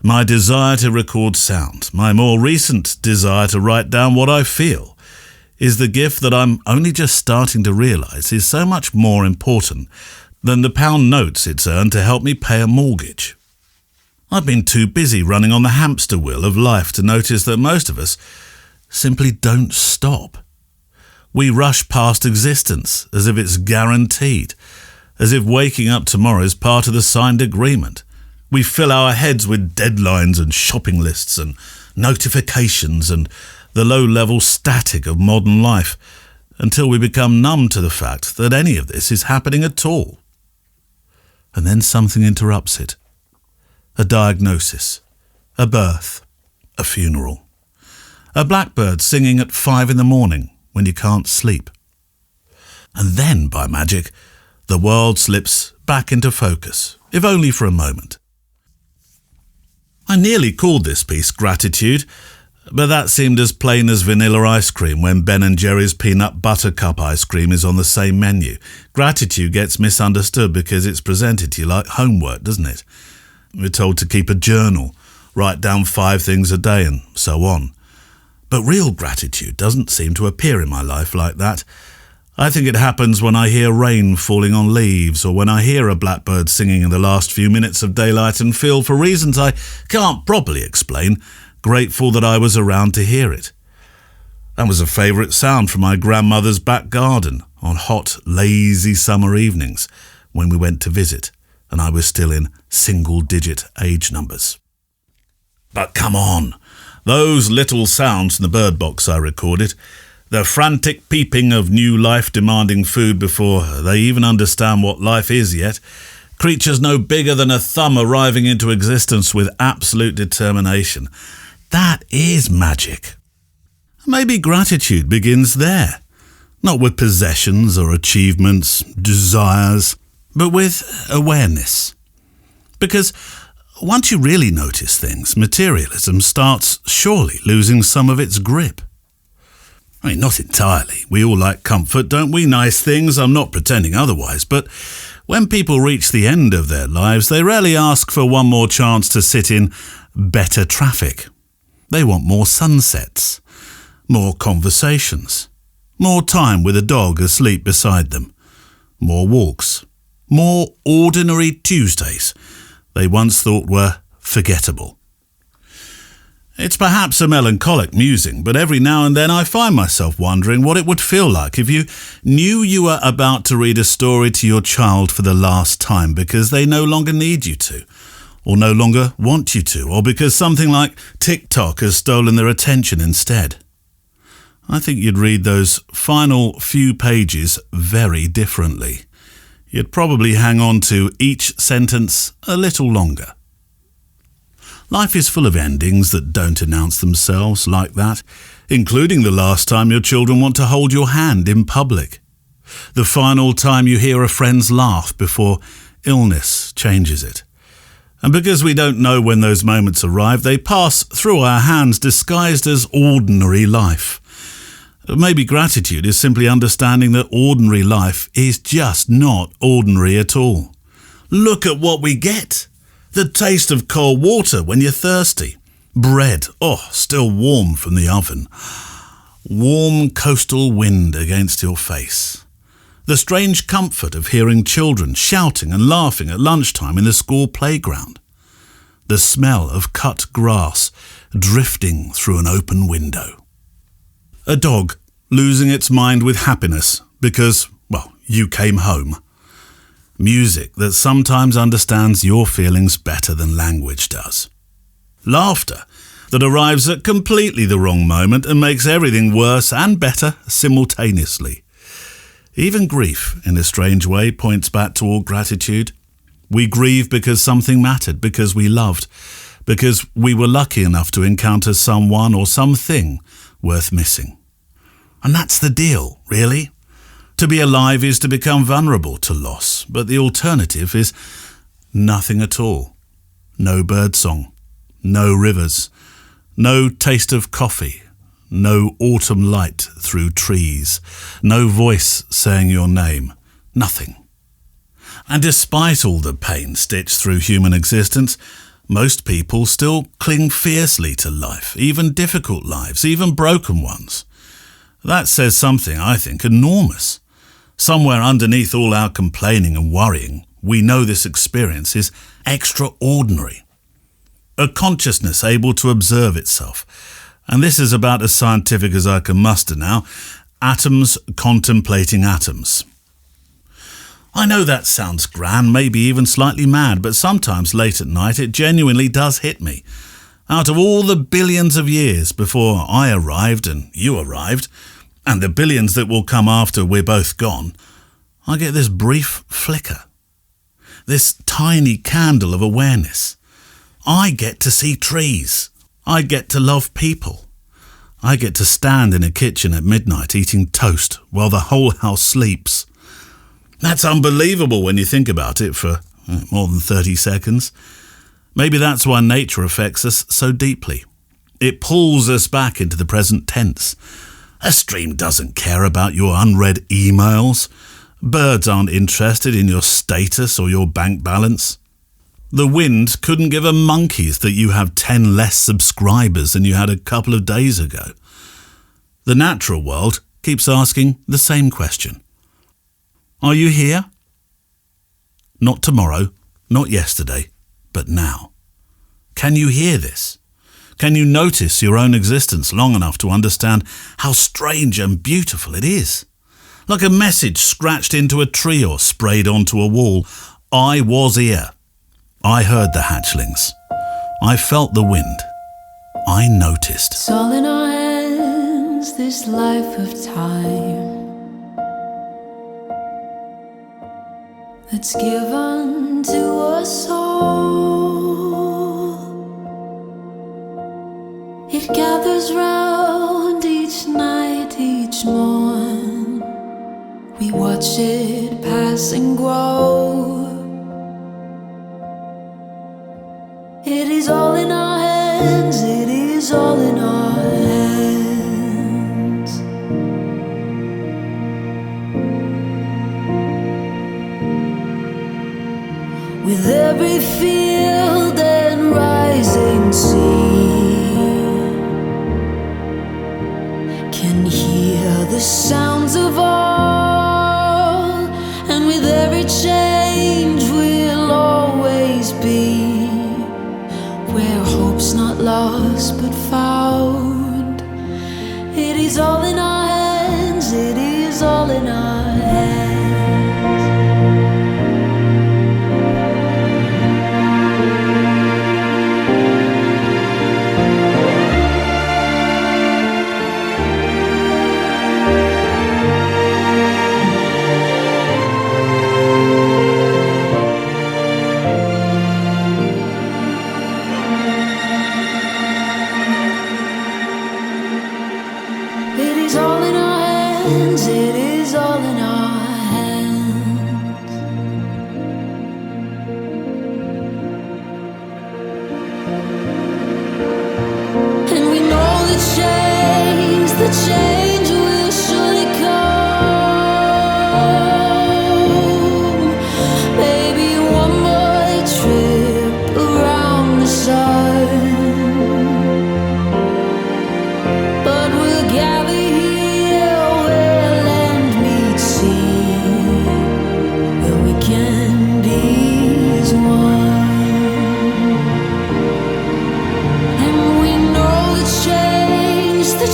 my desire to record sound, my more recent desire to write down what I feel, is the gift that I'm only just starting to realise is so much more important than the pound notes it's earned to help me pay a mortgage. I've been too busy running on the hamster wheel of life to notice that most of us simply don't stop. We rush past existence as if it's guaranteed, as if waking up tomorrow is part of the signed agreement. We fill our heads with deadlines and shopping lists and notifications and the low-level static of modern life until we become numb to the fact that any of this is happening at all. And then something interrupts it. A diagnosis, a birth, a funeral. A blackbird singing at 5 a.m. when you can't sleep. And then, by magic, the world slips back into focus, if only for a moment. I nearly called this piece Gratitude, but that seemed as plain as vanilla ice cream when Ben & Jerry's peanut butter cup ice cream is on the same menu. Gratitude gets misunderstood because it's presented to you like homework, doesn't it? We're told to keep a journal, write down 5 things a day and so on. But real gratitude doesn't seem to appear in my life like that. I think it happens when I hear rain falling on leaves or when I hear a blackbird singing in the last few minutes of daylight and feel, for reasons I can't properly explain, grateful that I was around to hear it. That was a favourite sound from my grandmother's back garden on hot, lazy summer evenings when we went to visit and I was still in single-digit age numbers. But come on, those little sounds in the bird box I recorded, the frantic peeping of new life demanding food before they even understand what life is yet, creatures no bigger than a thumb arriving into existence with absolute determination. That is magic. Maybe gratitude begins there, not with possessions or achievements, desires, but with awareness. Because once you really notice things, materialism starts surely losing some of its grip. I mean, not entirely. We all like comfort, don't we? Nice things, I'm not pretending otherwise. But when people reach the end of their lives, they rarely ask for one more chance to sit in better traffic. They want more sunsets, more conversations, more time with a dog asleep beside them, more walks, more ordinary Tuesdays they once thought were forgettable. It's perhaps a melancholic musing, but every now and then I find myself wondering what it would feel like if you knew you were about to read a story to your child for the last time because they no longer need you to, or no longer want you to, or because something like TikTok has stolen their attention instead. I think you'd read those final few pages very differently. You'd probably hang on to each sentence a little longer. Life is full of endings that don't announce themselves like that, including the last time your children want to hold your hand in public. The final time you hear a friend's laugh before illness changes it. And because we don't know when those moments arrive, they pass through our hands disguised as ordinary life. Maybe gratitude is simply understanding that ordinary life is just not ordinary at all. Look at what we get. The taste of cold water when you're thirsty. Bread, still warm from the oven. Warm coastal wind against your face. The strange comfort of hearing children shouting and laughing at lunchtime in the school playground. The smell of cut grass drifting through an open window. A dog losing its mind with happiness because, you came home. Music that sometimes understands your feelings better than language does. Laughter that arrives at completely the wrong moment and makes everything worse and better simultaneously. Even grief, in a strange way, points back toward gratitude. We grieve because something mattered, because we loved, because we were lucky enough to encounter someone or something worth missing. And that's the deal, really. To be alive is to become vulnerable to loss, but the alternative is nothing at all. No birdsong, no rivers, no taste of coffee, no autumn light through trees, no voice saying your name, nothing. And despite all the pain stitched through human existence, Most people still cling fiercely to life, even difficult lives, even broken ones. That says something, I think, enormous. Somewhere underneath all our complaining and worrying, we know this experience is extraordinary. A consciousness able to observe itself. And this is about as scientific as I can muster now. Atoms contemplating atoms. I know that sounds grand, maybe even slightly mad, but sometimes late at night it genuinely does hit me. Out of all the billions of years before I arrived and you arrived, and the billions that will come after we're both gone, I get this brief flicker. This tiny candle of awareness. I get to see trees. I get to love people. I get to stand in a kitchen at midnight eating toast while the whole house sleeps. That's unbelievable when you think about it for more than 30 seconds. Maybe that's why nature affects us so deeply. It pulls us back into the present tense. A stream doesn't care about your unread emails. Birds aren't interested in your status or your bank balance. The wind couldn't give a monkey's that you have 10 less subscribers than you had a couple of days ago. The natural world keeps asking the same question. Are you here? Not tomorrow, not yesterday, but now. Can you hear this? Can you notice your own existence long enough to understand how strange and beautiful it is? Like a message scratched into a tree or sprayed onto a wall. I was here. I heard the hatchlings. I felt the wind. I noticed. It's all in our hands, this life of time that's given to us all. It gathers round each night, each morn. We watch it pass and grow. It is all in our hands, it is all in our hands. With every field and rising sea, can hear the sounds of all, and with every change we'll always be where hope's not lost but found. It is all in our hands, it is all in our hands. It is all in our hands, it is all in our hands. And we know the change will surely come. Maybe one more trip around the sun, but we'll gather here where land meets sea, where we can be as one. And we know the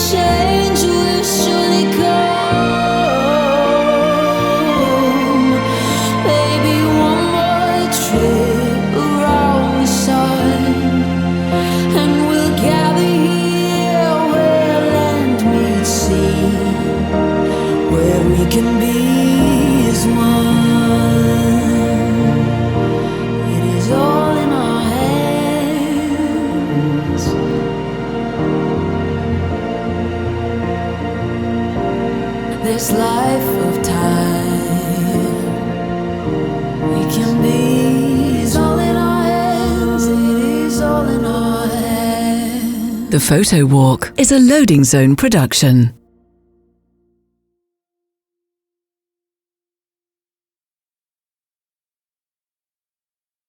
change will surely come. Maybe one more trip around the sun, and we'll gather here where land meets sea, where we can be as one. It is all in our hands. This life of time we can be is all in our hands. It is all in our hands. The Photo Walk is a Loading Zone production.